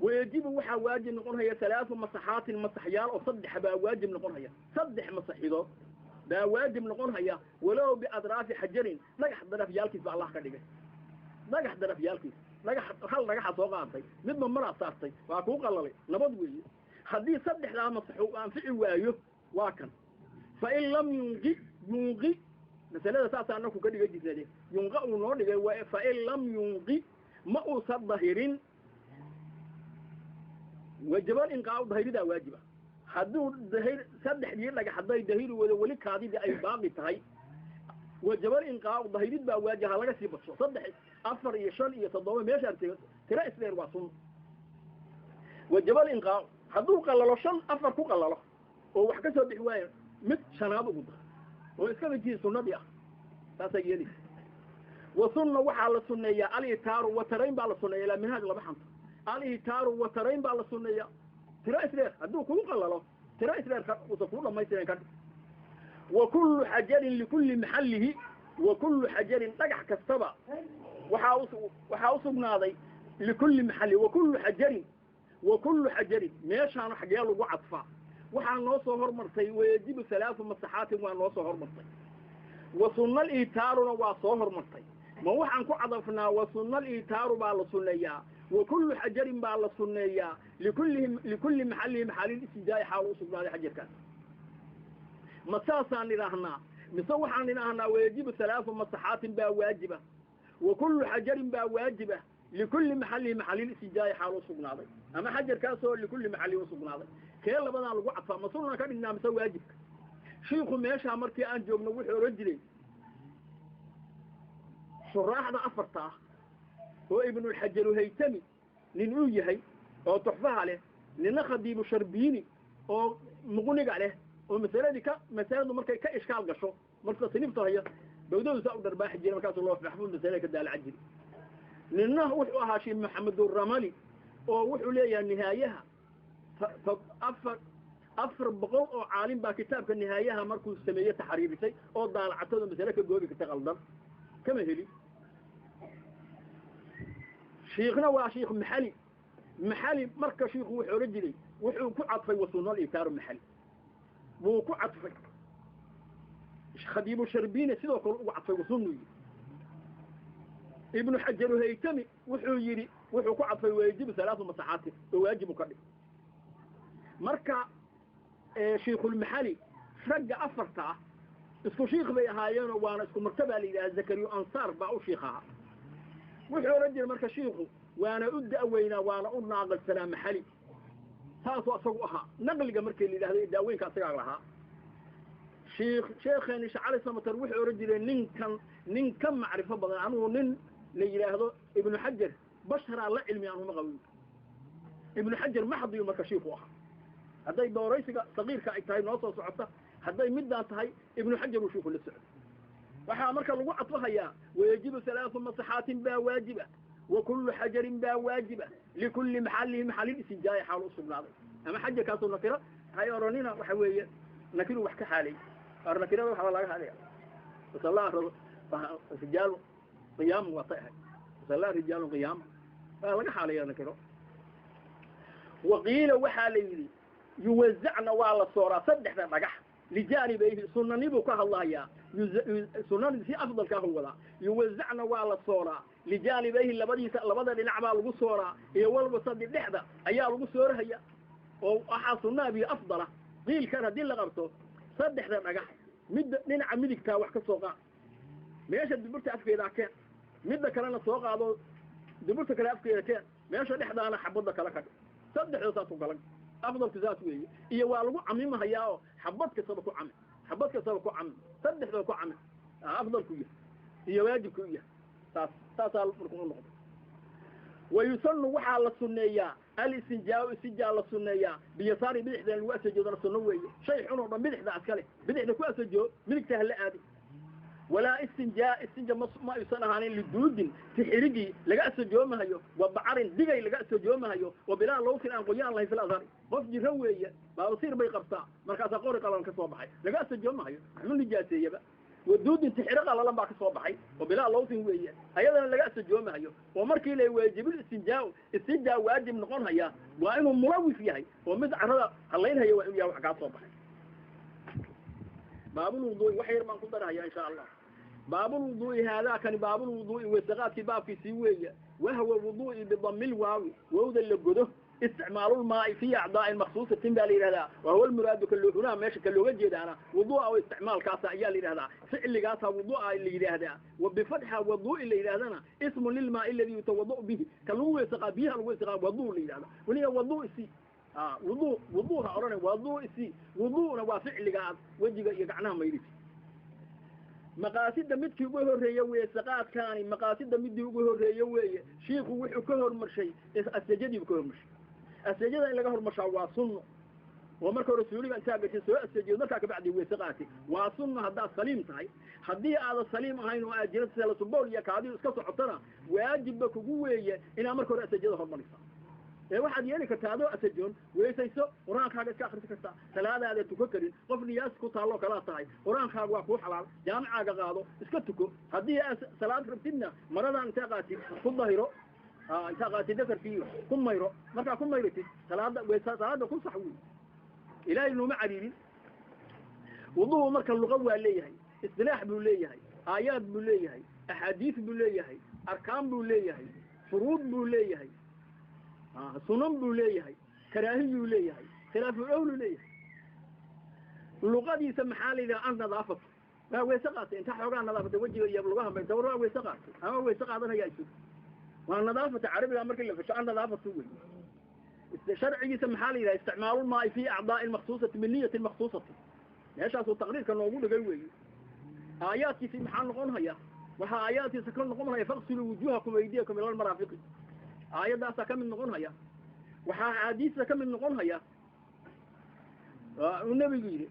wajibu waxa waajib noqon haya salaatu masaxaat masaxyaal oo saddex baa waajib noqon haya saddex masaxido baa waajib noqon haya walow bi adraaf hajarin dhagax daraf yaalkiis baa Allah ka dhigay dhagax daraf yaalkiis hal dhagax soo qaatay midba mar saartay waa ku qalalay nabad weeye haddii saddexdaa masaxo anfici waayo waa kan fa in lam yunqi masalada saasana ku ka dhigay jisnade yunqa uu noo dhigay waa fa in lam yunqi ma uu sadahirin wajibal inqaa dahirida waajiba hadduu dahir saddexdii dhaga haday dahir wada wali kaadida ay baaqi tahay wajibal inqaa dahirid baa waajiba laga sii badsho saddex afar iyo shan iyo toddoba meesha tira isleer waa sun wajibal inqaa hadduu qalalo shan afar ku qalalo oo wax ka soo bixi waayo mid shanaad ugu dar oo iska mid sunnadii ah taasay yeeli وسنة وحال السنية الإيتار وترين بالسنية لا منهاج لبحنت الإيتار وترين بالسنية ترى إسرائيل هدو كل قلله ترى إسرائيل وتقول ما يصير كذا وكل حجر لكل محله وكل حجر طقح كالسبع وحاوس بناضي لكل محل وكل حجر ماشان حجيال ugu cadfa waxaan noo soo hormartay waajib salaatu masaxaatin waa noo soo hormartay wa sunnal iitaaruna waa soo hormartay ma waxaan ku cadafnaa wa sunnal iitaaru baa la sunneeyaa wa kullu hajarin baa la sunneeyaa likulli maxallin istijaa'i xaalu sugnaaday hajarkaas masaasan ilaahna mise waxaan ilaahna waajib salaatu masaxaatin baa waajiba wa kullu hajarin baa waajiba لكل محل استجاء حاله سقناضي أما حجر كاسو لكل محل وسقناضي كيلا لبنا لقوا عطفا مصرنا كان إننا مسوي واجب شيخ ماشا مركي أن جوبنا وحي رجلي شراح دا أفرطاه هو ابن الحجر هيتمي لنوي هي أو تحفها عليه لنخدي مشربيني أو مغنق عليه ومثلا دي مثلا مركي كإشكال قشو مركي صنيفته هي بودو ساو درباح الجينا مكاس الله في حفظ مثلا كده على عجل لأنه وحو هاشم محمد الرملي ووحو ليا النهاية أفر بقول أو عالم بكتاب النهاية مركز السمية تحريرتي أو ضال عتاد مثلا كجوبي كتغلظ كما هلي شيخنا وشيخ محلي مركز شيخ وحو رجلي وحو كعطفي وصلنا الإيتار محلي وكعطفي خديب الشربين سيدو كل عطفي وصلنا ابن حجر هيتمي وحو كعطفي ويجب ثلاث مساحات وواجب كذا مركا شيخ المحلي فرق أفرطه اسكو شيخ بي هايين وانا اسكو مرتبة لي زكريو أنصار باعو شيخها وحو رجل مركا شيخه وانا أد أوينا وانا أد ناقل سلام محلي تاسو أسوأها نقل مركا اللي هذا داوين كاسقاق لها شيخين شعالي سمتر وحو رجل نين كم معرفة بضان عنه نين ليراهدو ابن حجر بشر الله علمي عنه مغوي ابن حجر ما حد يوم كشيفه هذا دوريسك صغير كايتاي نوصل صعبته هذا مدة هاي ابن حجر وشوفه للسعد وحا مركا لو عطفها ويجب ثلاث مساحات با واجبه وكل حجر با واجبه لكل محل استجاء حال صبلاده اما حجر كاسو نكره هاي اورونينا waxa weeye nakiru wax ka xaalay arnakirada waxa laga xaalay sallallahu رجال قيام وطئها صلى رجال قيام فلقى حاليا نكره وقيل وحالي يوزعنا وعلى الصورة صدح ذا نجح لجانبه سنة نبوك الله يا سنة في أفضل كهو لا يوزعنا وعلى الصورة لجانبه لبدا للعبال الصورة هي والبصد اللحظة أيها الصورة هي وأحصلنا به أفضل قيل كان دين لغرته صدح ذا نجح مد ننعم مدك تاوح كسوقا ماشي دبرت أفكي كان مدة كلنا سوق هذا دبرت كلا أفكي كان ماشي لحظة أنا حبض كلا كده صدح يصاص وكلا أفضل كذات ويه إيه والله عميمة هياو حبضك سبكوا عم صدح سبكوا عم أفضل كويه هي واجب كويه تاسال فرقون النقطة ويسن وحال السنية الاستنجاء السنية بيساري بدحدا الواسجود السنوية شيء حنو بدحدا عسكري بدحدا كواسجود منك تهلا آدي ولا استنجاء ما يصنع هانين للدود تحرقي لقى سجومها يو وبعرين دقي لقى سجومها يو وبلا لوكن أن قيان الله في الأثار قف جروية ما بصير بيقبطا مركز قوري قلن كصوبحي لقى سجومها يو حمل الجاسية بقى والدود تحرق على لمبا كصوبحي وبلا لوكن ويا أيضا لقى سجومها يو ومركي لي واجب الاستنجاء واجب نقولها يا وإنه ملوي فيها ومد عرض خلينها يا وحقا صوبحي باب الوضوء وحير ما قدرها يا إن شاء الله باب الوضوء هذا كان باب الوضوء والسقات باب في سوية وهو الوضوء بضم الواو ووذا اللي استعمال الماء في أعضاء مخصوصة تنبالي هذا وهو المراد كله هنا ماشي كله جيد أنا وضوء أو استعمال كاسا إيالي هذا فعل قاسا وضوء اللي هذا وبفتح وضوء اللي هذا اسم للماء الذي يتوضأ به كالوه يسقى بها الوسقى وضوء اللي هذا وليه وضوء سي وضوء أورانا وضوء سي وضوء وفعل قاس وجه يقعناه ما يريد مقاصد مدكي ugu horeeyay way saqaad kaani maqaasida midii ugu horeeyay way sheekhu wuxuu ka hormarshay asajadi ka hormarshay asajada in laga hormarshaa waa sunno ومركو رسولي أن تاقش سواء السجود مركا كبعد ويسقاتي وصلنا هذا سليم تهي هدي هذا سليم هاي وأجلت سلة سبول يا كادي اسكسو عطنا واجبك قوية إن مركو رأس السجود هرمانيسا واحد يعني كتادو أسجون ويسيسو ورانك هذا كآخر سكتا ثلاثة هذا تفكرين قفل ياسكو طالو كلا طاي ورانك هذا واقو حلال جامعة قاضو اسكتكو هدي سلام ربتنا مرضا انتاقاتي كل ظهيرو انتاقاتي ذكر فيه كم ميرو مركا كم ميرتي ثلاثة كل صحوي إلهي إنه معريرين وضوه مركا اللغوة اللي اصطلاح بوليه آيات بوليه أحاديث بوليه أركان بوليه فروض بوليه سنن بوليه كراهي بوليه خلاف الأول بوليه اللغة دي يسمى لي إذا أنت نظافة ما هو يسقط انت حوغان نظافة وجه يبلغها من دورها ويسقط أما هو يسقط هنا يأسد والنظافة عربي أمريكا اللي في شأن نظافة سوي شرعي يسمى حالي إذا استعمال الماء في أعضاء المخصوصة من نية المخصوصة ليش هذا التقرير كان موجود قوي آيات في محل نقولها يا وها آيات يسكن نقولها فاغسلوا وجوهكم وأيديكم إلى المرافق آيات ده سكن من نقولها يا وها حديث سكن من نقولها يا والنبي يقول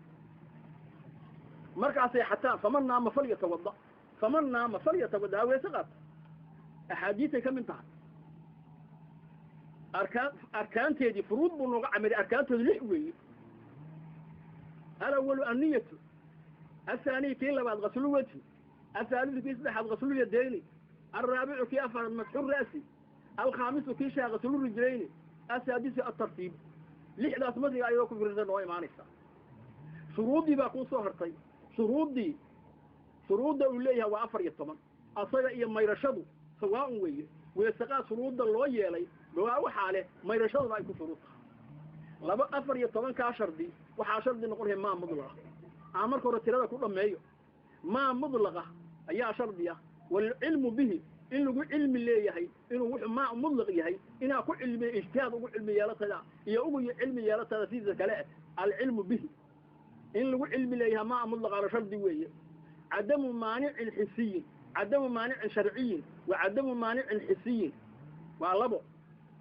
مركع حتى فمن نام فليتوضأ فمن نام فليتوضأ ويسقط أحاديث كم انتهى أركان تيدي فروض بنوع عمل أركان تيدي لحوي الأول النية الثاني كيلا بعد غسل الوجه الثالث في إصبح غسل اليدين الرابع في أفر مسح الرأس الخامس في شاء غسل الرجلين السادس الترتيب لحداث مدري أيوكم في الرزان وهي معنيسا شروط دي باقون صهرتي شروط أوليها وأفر يطمن أصيغ إيا ما يرشدوا سواء ويه ويستقى شروط الله يلي بواء حاله ما يرشدوا ما يكون شروطها لابا أفر يطمن كاشر دي وحاشر دي نقولهم ما مضلغة عمرك ورتلada ku dhameeyo ma mudlaqa ayaa shardiya wal ilmu bihi in lagu ilmi leeyahay inuu wuxuu ma mudlaq yahay ina ku ilmi ijtihaad ugu ilmi yeelatada iyo ugu ilmi yeelatada sida kale al ilmu bihi in lagu ilmi leeyahay ma mudlaqa shardi weeye عدم مانع الحسي عدم مانع شرعي وعدم مانع الحسي والله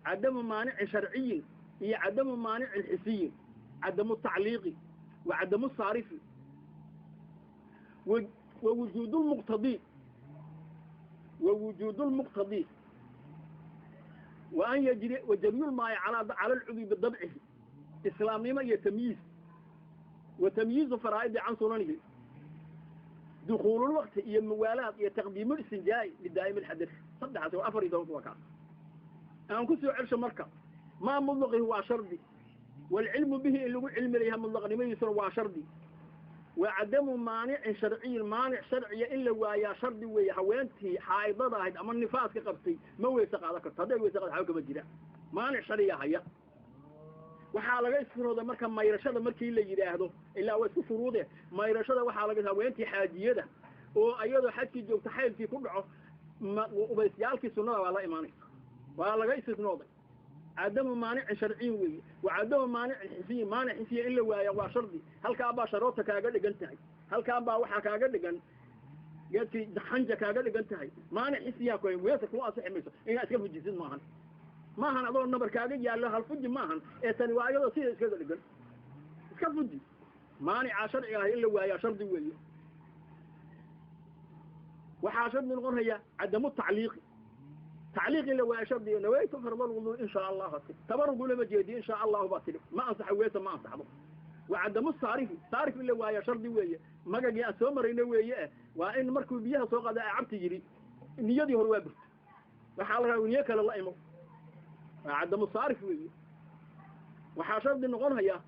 عدم مانع شرعي هي عدم مانع الحسي عدم التعليق وعدم الصارف ووجود المقتضي وأن يجري وجري الماء على العضو بضبعه إسلامي ما يتمييز وتمييز فرائض عن سننه دخول الوقت هي الموالاه هي تقديم الاستنجاء للدائم الحدث صدحت وأفر دوت وكان أنا كنت عرش مركب ما مطلقه هو شرطي والعلم به اللي هو علم ليها مطلق ما يسر هو شرطي وعدم مانع شرعي المانع شرعي إلا ويا شرطي ويا حوانتي حائضة هيد أما النفاس كقبتي ما ويسق على كرت هذا ويسق حاجة بجرا مانع شرعي هيا وحالة يسفروا ذا مركب ما يرشد مركب إلا يراهده إلا هو يسفروا ما يرشد وحالة حوانتي حاجية ده وأيضا حكي جو تحيل في كبعه وبيسيالك سنة ولا إيمانك ولا يسفروا ذا عدم مانع شرعي وعدم مانع حسي مانع حسي إلا ويا شرطي هل كابا شروطك كاغا دغنتahay هل كابا waxa kaaga dhigan geedkii xanja kaaga dhigantahay maana xisiya ku weesku waa saximayso in iska fujisid maahan adoo nabar kaaga yaalo hal fuji maahan ee tani waa ayado sida iska dhigan iska fuji maana sharci ah illa waa shardi weeyo waxa shardi noqonaya cadamu تعليق إلا وأشرد نويت فرض الوضوء إن شاء الله تبرق لما جيدي إن شاء الله باطل ما أنصح ويسا ما أنصح وعدم الصارف صارف إلا وأشرد ويا ما قد يأسومر إلا ويا وإن مركب بيها سوق هذا عبت يجري نيادي هو وابر وحالها ونياك لله إمو وعدم الصارف ويا وحاشرد نقولها يا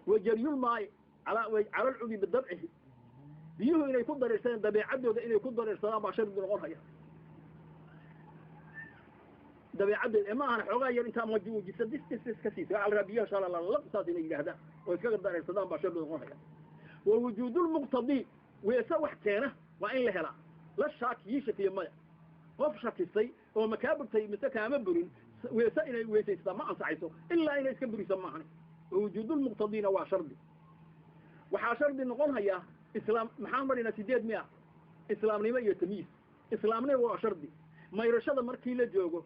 وجري الماء على العضو بالضبعه بيه إنه يقدر إرسان دبي عده إنه يقدر إرسان باشرد نقولها يا دبي عدل ما أنا حقايا أنت موجود جسدي كثير على الربيع شاء الله لا قصدي نيجي هذا ويقدر الصدام بشر الغنى ووجود المقتضي ويسوح كانه وإن له لا الشاك يشتي ما وفشك السي ومكابر تي متكامل برين ويسأل ويسيستا ما أنصعيته إلا إن يسكبر يسمعني ووجود المقتضين وشردي وحاشردي نقولها يا إسلام محمد نسيديد مياه إسلام لما يتميز إسلام لما وشردي ما يرشد مركي لجوجو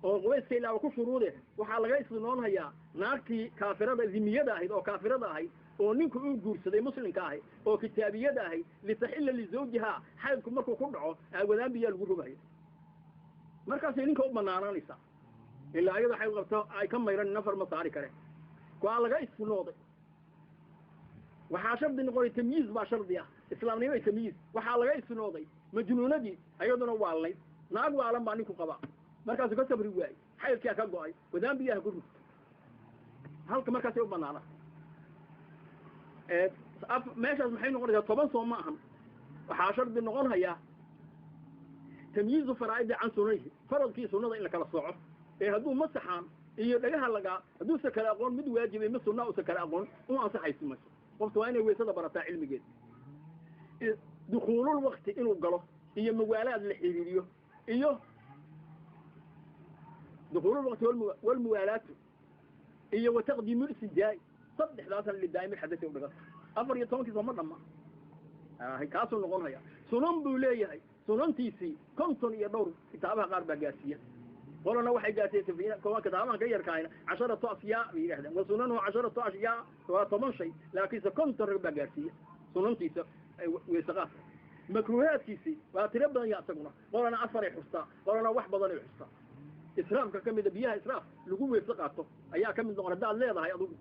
oo qubayska ilaa ku shuruude waxa laga isnoonaya naagtii kaafirada zimiyada ahayd oo kaafirada ahayd oo ninku uu guursaday muslimka ahay oo kitaabiyada ahay litahilla li zawjiha xaydku markuu ku dhaco aawadaan biya lagu rubayo markaas ninka u banaananaysa ilaa ayada xayd qabto ay ka mayran nafar ma saari kare waa laga isnooday waxa shardi noqon tamyiz ba shardi ah islaamnimo tamyiz waxa laga isnooday majnuunadii ayaduna waa lay naag waalan baa ninku qaba markaas ka sabri waay xaydkii ka go'ay wadaan biyaha ku rubto halka markaas u banaana meeshaas maxay noqonaysaa 10 soo ma ahan waxa shardi noqon haya tamyiz faraa'id an sunnah faradkii sunnada in la kala sooco hadduu masaxaan iyo dhagaha laga hadduu sakala aqoon mid waajibay ma sunnah oo sakala aqoon oo ansaxayso ma qoftu waa inay weysada barataa cilmigeed dukhulul waqti inuu galo iyo muwaalaad la xiriiriyo iyo dukhulul waqti wal muwaalaat iyo taqdiimul istijaa saddexdaas li daa'im xadath oo dhaga 14 soo ma dhama hay kaasoo noqon haya sunan buu leeyahay sunantiisi konton iyo dhowr kitaabaha qaar baa gaasiya qolana waxay gaasiyeen fiina kooban kitaabaha ka yarkaayna 10 asyaa yiraahdaan wa sunanu 10 asyaa waa 10 shay laakiin konton baa gaasiya sunantiisa weesaqaa makruuhaadkiisi waa tiro badan yaa asaguna qolana afar ay xusta qolana wax badan ay xusta israafka kamid biyaha israaf lagu weesaqaato ayaa kamid noqon hadaad leedahay adigu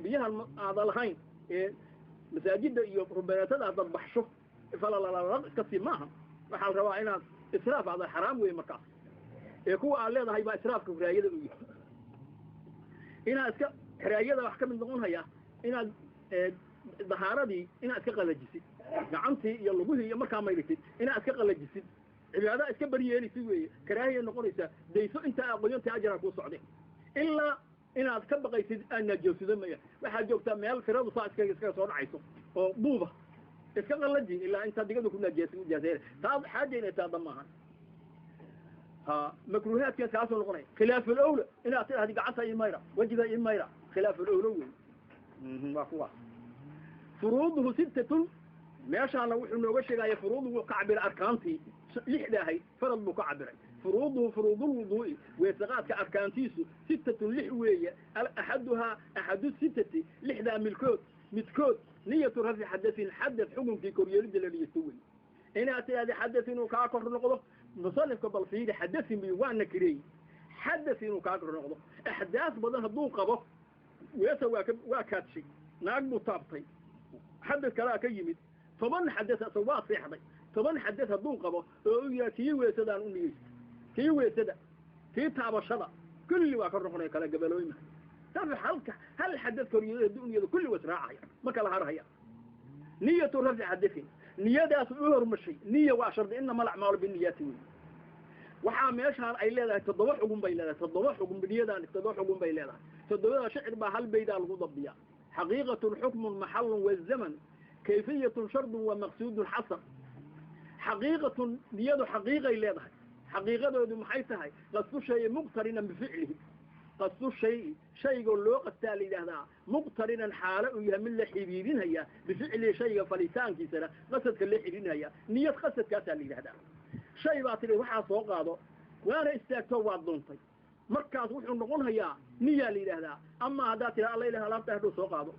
biyaha aad lahayn masaajida iyo rubayaatada dad baxsho fala la iska siimaha waxa la rabaa inaad israaf aad xaraam weey markaas kuwa aan leedahay baa israafka raayada u yahay inaad iska raayada wax kamid noqon haya inaad dahaaradii inaad iska qalajisid gacantii iyo luguhii iyo markaa maydhitid inaad iska qalajisid cibaada iska bariyeelisid weeye karaahiya noqonaysa dayso inta aqoonta ajra ku socday illa inaad ka baqaysid aan najoosido maya waxa joogta meel firadu saaska iska soo dhacayso oo buuba iska qalaji illa inta digadu ku najeesin taad xaajina taad maaha مكروهات كان كاسو نقني خلاف الاولى ان اعطيها هذه قعتها يميرا وجهها يميرا خلاف الاولى واقوا فروضه 6 ماشي انا وحنا نوغا شيغاي فروضه كعبر اركانتي لخداهي فرض بو كعبر فروضه فروض الوضوء ويسقات اركانتيسو 6 لح ويه احد 6 لحدا ملكوت متكوت نيه رفع حدث حدث حكم في كوريالد اللي يستوي ان اعطيها حدث انه كاكر نقضه مصنف قبل فيه حدث بيوان كري حدث انه كاكر نقضه احداث بدن هدو قبه ويسوى واكاتشي ناقبو طابطي حدث كلا كيمد طبعا حدث سواء صيحبي طبعا حدث هدو قبه ويا كي ويسدان امي كي ويسدا كي تابشدا كل واكر نقني كلا قبلوينا تعرف حلقه هل حدث كوريا الدنيا كل وسراعه ما كلا هرهيا نيه رفع حدثين نياداس او هرمشي نيه waa shard inma al-a'mal bin-niyyat waxa meeshaan ay leedahay toddoba xugun bay leedahay toddoba xugun biniyadaan toddoba xugun bay leedahay toddoba shicir ba hal bayda lagu dabiya haqiiqatu al-hukm al-mahall wa al-zaman kayfiyatu shard wa maqsud al-hasr haqiiqatu niyadu haqiiqa ay leedahay haqiiqadoodu maxay tahay qasdu shay muqtarina bi fi'lihi qasdu shayga loo qastaa leeyahay muqtarinan xaala uu yahay mid la xiriirinaya bi ficli shayga falitaankiisa qasadka la xiriirinaya niyad qasadkaas leeyahay shay baa tiri waxa soo qaado waana istaagto waa doontay markaas wuxuu noqon hayaa niya leeyahay ama hadaa tiri Allah ilaahay laabta haduu soo qaado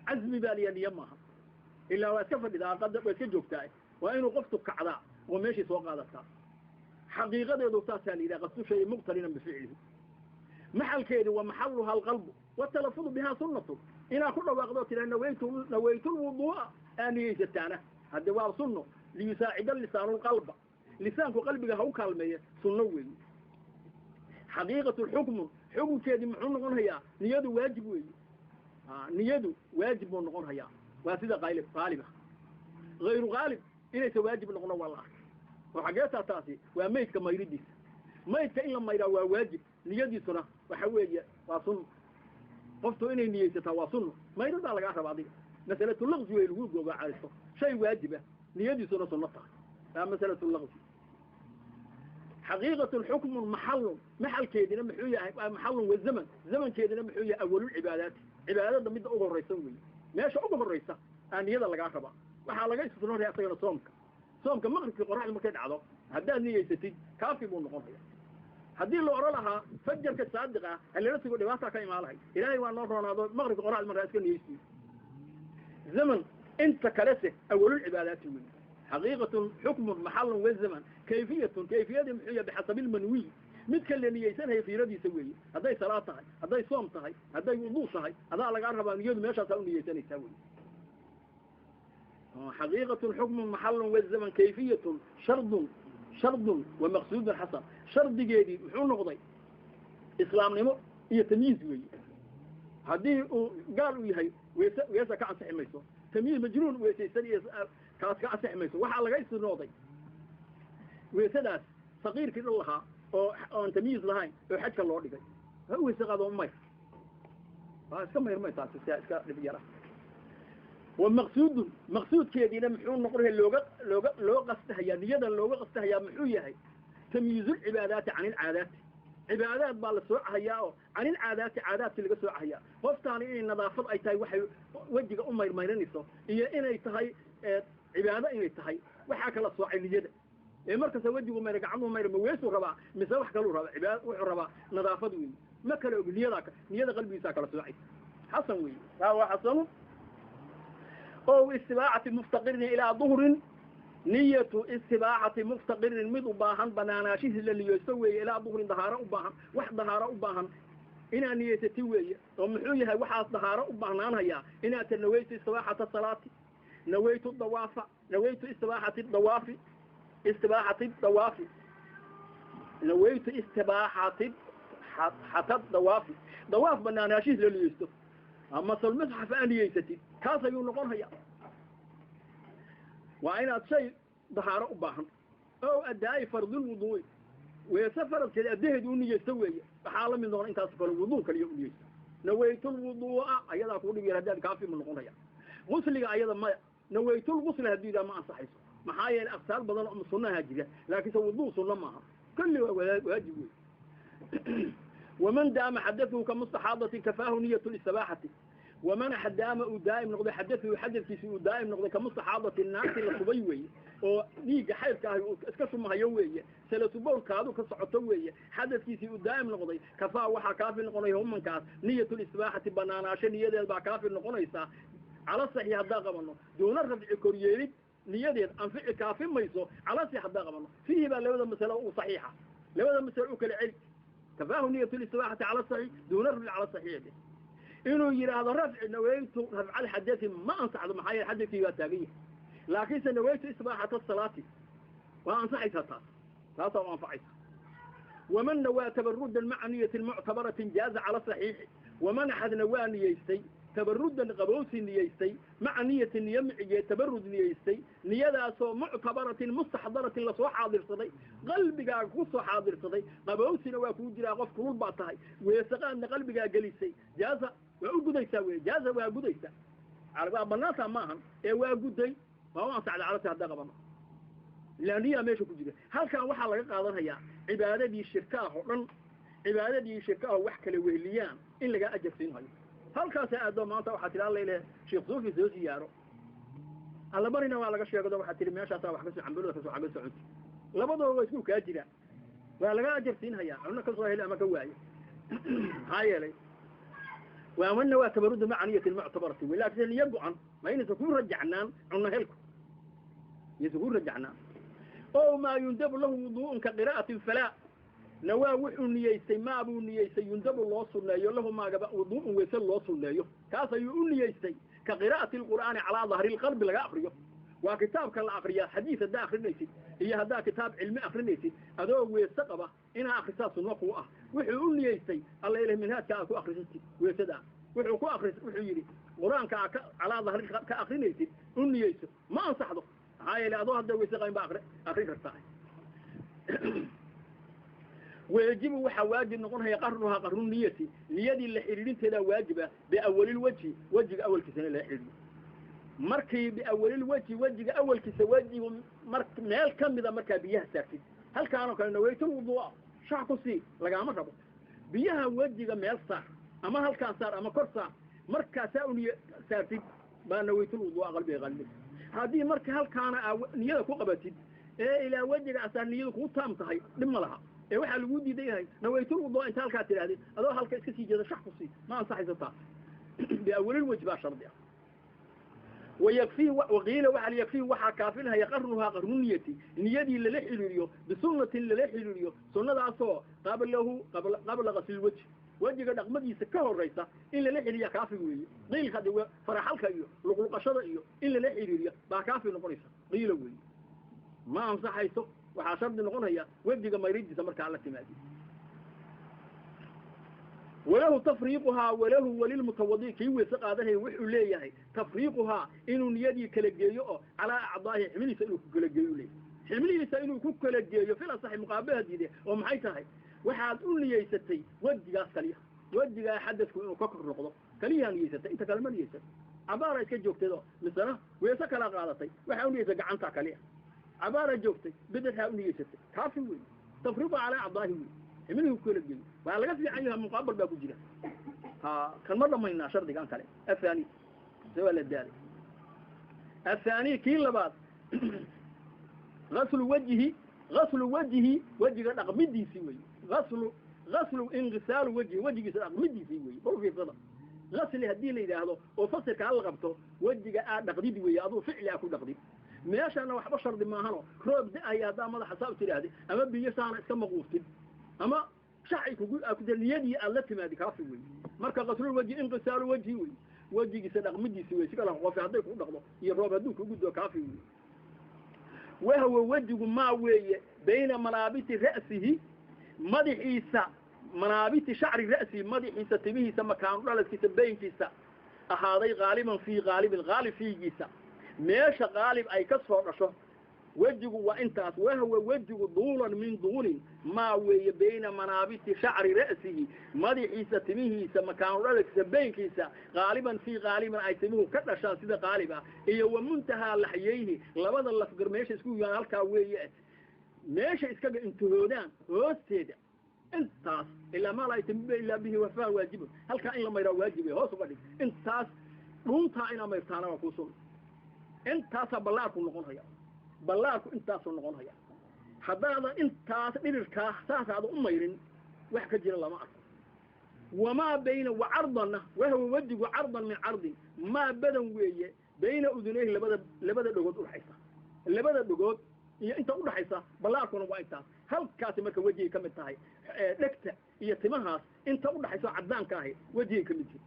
azmi baa niya maaha illa waa iska fadhidaa qadab way iska joogtaa waa inuu qoftu kacda oo meeshii soo qaadata xaqiiqadeedu taas leeyahay qasdu shay muqtarinan bi ficlihi محل كيد ومحلها القلب والتلفظ بها سنة إنا كل وقت نويت الوضوء أن يجتانا هذا هو سنة ليساعد اللسان القلب لسانك قلبك هو كلمة سنة حقيقة الحكم حكم كيد محن هي نياد واجب نياد واجب نقول هي واسدة غالبة غير غالب إنه واجب نقول والله وحاجاتها تاسي وميت كما يريد ميت إلا ما يرى واجب نيادي سنة وحوية وصن قفتوا إني نيتها وصن ما يرد على قاعدة بعضها مسألة اللغز والوجود وعارفه شيء واجبة نيادي سنة سنتها مسألة اللغز حقيقة الحكم محل كيدنا محوية محل والزمن زمن كيدنا محوية أول العبادات عبادات ضمن أول الرئيسون ماشي أول الرئيسة أن يدا لقى قبا وحال لقى يستنون هي صومك مغرب في قراءة المكان عضو هذا نية ستين كافي بون نقطة هذه اللي أرلها فجر كالصادقة اللي رسوا دواسة كاي مالها إلهي وأن نظرنا هذا مغرب قراء المرأة أسكن يسوي زمن أنت كلسه أول العبادات حقيقة حكم محل والزمن كيفية محية بحسب المنوي متكلم يسان هي في ردي سويه هذا صلاة هذا صوم هذا وضوء هذا على قرب أن يد ماشى سوي يسان يسوي حقيقة الحكم محل والزمن كيفية شرط ومقصود حسن شرط جديد وحول نقضي إسلام نمو يتمييز وي هذه قالوا يهي ويسا كعن صحي ميسو تمييز مجنون ويسا كعن صحي ميسو وحا لغا يسو نوضي ويسا صغير كده لها أو تمييز لهاي وحجك الله لغاي هو يسا قادوا ميس اسكا مير ميس اسكا لبيارة ومقصود كيدينا محون نقره لو قصتها نيدا لو قصتها محوية هي تمييز العبادات عن العادات عبادات بالسوء هياو عن العادات عادات اللي سوء هيا وفتاني إن نظافة أي تاي وحي وجهك أمير ميرنيسو هي إن أي تاي عبادة إن أي تاي وحكى الله سوء اللي مركز وجهه ميرك عنه مير مويسو ربع مسوح كلو ربع عبادة وحربع نظافة وين ما كانوا نيذاك قلبي ساكر سوء حسن وين هو حسن أو استباعة مفتقر إلى ظهر نية استباعة مفتقر مضباهن بناناشيه اللي يسوي إلى ظهر ظهارة أباهن واحد ظهارة أباهن إنا نية تتوي ومحويها واحد ظهارة أباهن هيا إنا تنويت استباحة الصلاة نويت الضوافة نويت استباحة الضوافي نويت استباحة حتى الضوافي ضواف بناناشيه اللي يستوي أما المصحف أن يستي كاسا ينقون هيا وأين شيء ظهر أباهم أو أداء فرض الوضوء ويسافر كذا أديه دون يستوي حالا من دون أنت سفر الوضوء كاليوم يستوي نويت الوضوء أيضا أقول بيرداد كافي من نقون هيا غسل أيضا ما نويت الغسل هديدا ما أصحيص محايا الأغسال بدل أم السنة هاجرة لكن الوضوء سنة معها كل واجب ومن دام حدثه كمستحاضة كفاه نية الاستباحة ومن حدام دائم نقضي حدثه يحدث في دائم نقضي كمستحاضة الناس اللي صبيوي ونيجا حير كاهي اسكسو ما هيوي سلسبول كادو كسعطوي حدث في دائم نقضي كفاه وحا كافي نقضي هم من كاس نية الاستباحة بناناشا نية البا كافي نقضيسا على الصحيح هذا قبلنا دون الرفع كوريالي نية أنفع كافي ميسو على الصحيح هذا قبلنا فيه بقى لوذا مسألة صحيحة لوذا مسألة كالعلم كفاه نية الاستباحة على الصحيح دون الرفع على الصحيح دي. إنه يرى هذا الرفع نويت رفع الحدث ما أنصح هذا محايا الحدث في واتاقية لكن سنويت إصباحة الصلاة وأنصحتها لا وأنفعتها ومن نوى تبرد المعنية المعتبرة جاز على صحيح ومن أحد نوى نيستي تبرد قبوس نيستي معنية يمعي تبرد نيستي نيذا سو معتبرة مستحضرة لصو حاضر صدي قلبك قصو حاضر صدي قبوس نوى كوجرا غف كل باطهي ويسقان قلبك قليسي جاز وأقوديسا وجاز وأقوديسا على بناتا معهم وأقودي فهو أنصعد على هذا قبنا لأنه ماشي كوجرا هل كان وحا لغا قادنيا عبادتي شركاه وحكا لوهليان إن لغا أجرسين هاي هل كان سأدو مانتا وحا تلا الله شيخ صوفي سوسي يارو alla barina waa laga sheegado waxa tiri meesha taa wax ka soo xambulo ka soo xagal socodki labadoo way isku ka jira waa laga ajartiin haya cunna ka soo heli ama ka waayo hayelay وأمنا وتبرد معنية المعتبرة ولكن يبعن ما ينسكون رجعنا عنا هلكم يسكون رجعنا أو ما يندب له وضوء كقراءة فلا نواوح نيستي ما أبو نيستي يندب الله صلى له ما جب وضوء ويسل الله صلى كاسا يقول نيستي كقراءة القرآن على ظهر القلب لا أخرجه وكتاب كالآخرية حديث دا آخر نيسي هي هذا كتاب علمي آخر نيسي هذا هو يستقبه إنها أخصاص وقوة وحيقول نيستي الله إله من هذا كأكو أخرجتي ويسدع وحيقو أخرج وحيري قرآن على ظهر كآخر نيسي نيسي ما أنصحه هاي لا ظهر دوي سقين بآخر كرتاعي ويجب وحواجب نقولها يقرنها قرن نيتي نيدي اللي حريرين تلا واجبة بأول الوجه وجه أول كسنة اللي حريرين مركي بأول الوجه وجه أول كسنة وجه مال كم إذا مركا بيها ساكت هل كانوا نويتوا الوضوء شعقوا لقى مربو بيها وجه مال صار أما هل كان صار أما كر صار مركا ساوني ساكت ما نويتوا الوضوء قلبي غلبي هذه مركا هل كان نيدك وقبتي إلى وجه أسان نيدك وطامتهاي لما لها waxa lagu diiday nawaytul wudu inta halka tiraahday adoo halka iska sii jeeda shax ku sii ma ansaxaysa بأول الوجبة شرطها ويكفيه وقيل وعلى يكفيه وحا كافلها يقرنها قرن نيتي نيدي اللي لحلوليو بسنة اللي لحلوليو سنة عصوه قبل غسل الوجه وجه قد أقمدي سكه الرئيسة إلا لحليا كافي ويه قيل خد فرحالك إيو لقلق شرع إيو إلا لحلوليا با كافي نقريسة قيل ويه ما أنصح يسو وحا شرط نقول هي وجه ما يريد يسمرك على التمادي وله تفريقها وله وللمتوضي كي وثق هذا وحو ليه تفريقها إنه نيدي كالجيو على أعضائه حملي سألوك كالجيو ليه حملي سألوك كالجيو في الأصح مقابلة دي ومحيتها وحاد أقول لي يستي وجه كليها وجه يحدثك إنه كفر الرقضة كليها يستي أنت كلمة يستي عبارة كجوكتي ذا مثلا ويسك لا قالتي وحاول يسك عنك كليها عبارة جوكتي بدت هؤلاء يستي كافي وين تفريقها على أعضائه منه كل الجن وعلى قصدي عنها مقابل بابو جيران كان مرة ما يناشر دي كان كلام الثاني سؤال الدالي الثاني كيل بعض غسل وجهه وجه أقمدي سوي غسل انغسال وجه أقمدي سوي برو في صدق غسل هدي لي ده هذا وفصل كالغبته وجه أقمدي ويا أضو فعل أكو أقمدي ماشي أنا واحد بشر دي ما هنو كروب دي أيادا ما حساب تري هذه أما بيسان اسمه غوفتين أما شعي كقول أكيد اليدي التي ما ذكرت وي مركز غسل الوجه انغسال وجهي وجهي صدق مدي سوي شكله وفي عندك ودقله يروب هذوك وجده كافي وهو وجه ما وي بين منابت رأسه مدحيسا منابت شعر رأسه مدحيسا تبيه سما كان على كتبين كيسا هذا غالبا في الغالب في جيسا ماشى غالب أي كسر رشه وجهه وانت وهو وجهه طولا من طول ما وي بين منابت شعر رأسه مدحيسا تميه مكان رأسك سبينكيسا غالبا أي تميه كدشان سيده غالبا إيه ومنتهى لحييه لبدا لفقر ماشي اسكو يان هلكا ويه ماشي اسكا انتهودان هوستيدا انتاس إلا ما لا يتم إلا به وفاء واجبه هلكا إلا ما يرى واجبه هوس بدي انتاس رونتا إنا ما يرتانا وكوصول انتاس بلاكو نقول هيا بلاكو انتاس نقول هيا حدانا انتاس إلركا ساسا هذا أميرين وحكا جير الله ما أعرف وما بين وعرضنا وهو وجه عرضا من عرض ما بدن ويه بين أذنيه لبدا دقود الحيسة لبدا دقود انت أقول حيسة بلاكو نقول انتاس هل كاتمك وجهي كم انتهي لكتا يتمهاس انت أقول حيسة عدان كاهي وجهي كم انتهي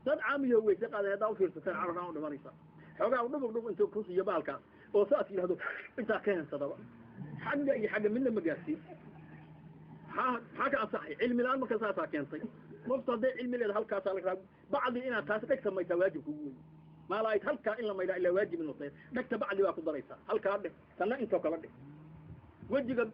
صد عامي هو يساق هذا وفير ستان عرفان ودمانيسا حقا ودبق انتو كوسي يبالكا وساتي لهذا انت كاين صدبا حاجة من المقاسي حاجة أصحي علمي الآن مكساسا كينتي مفترض علمي الآن هلكا سالك بعض إنا تاسدك سما يتواجب كوي ما لا يتهلكا إلا ما إلا واجب النصير دكت بعد واكو ضريسا هلكا عدك سنة انتو كالدك وجهك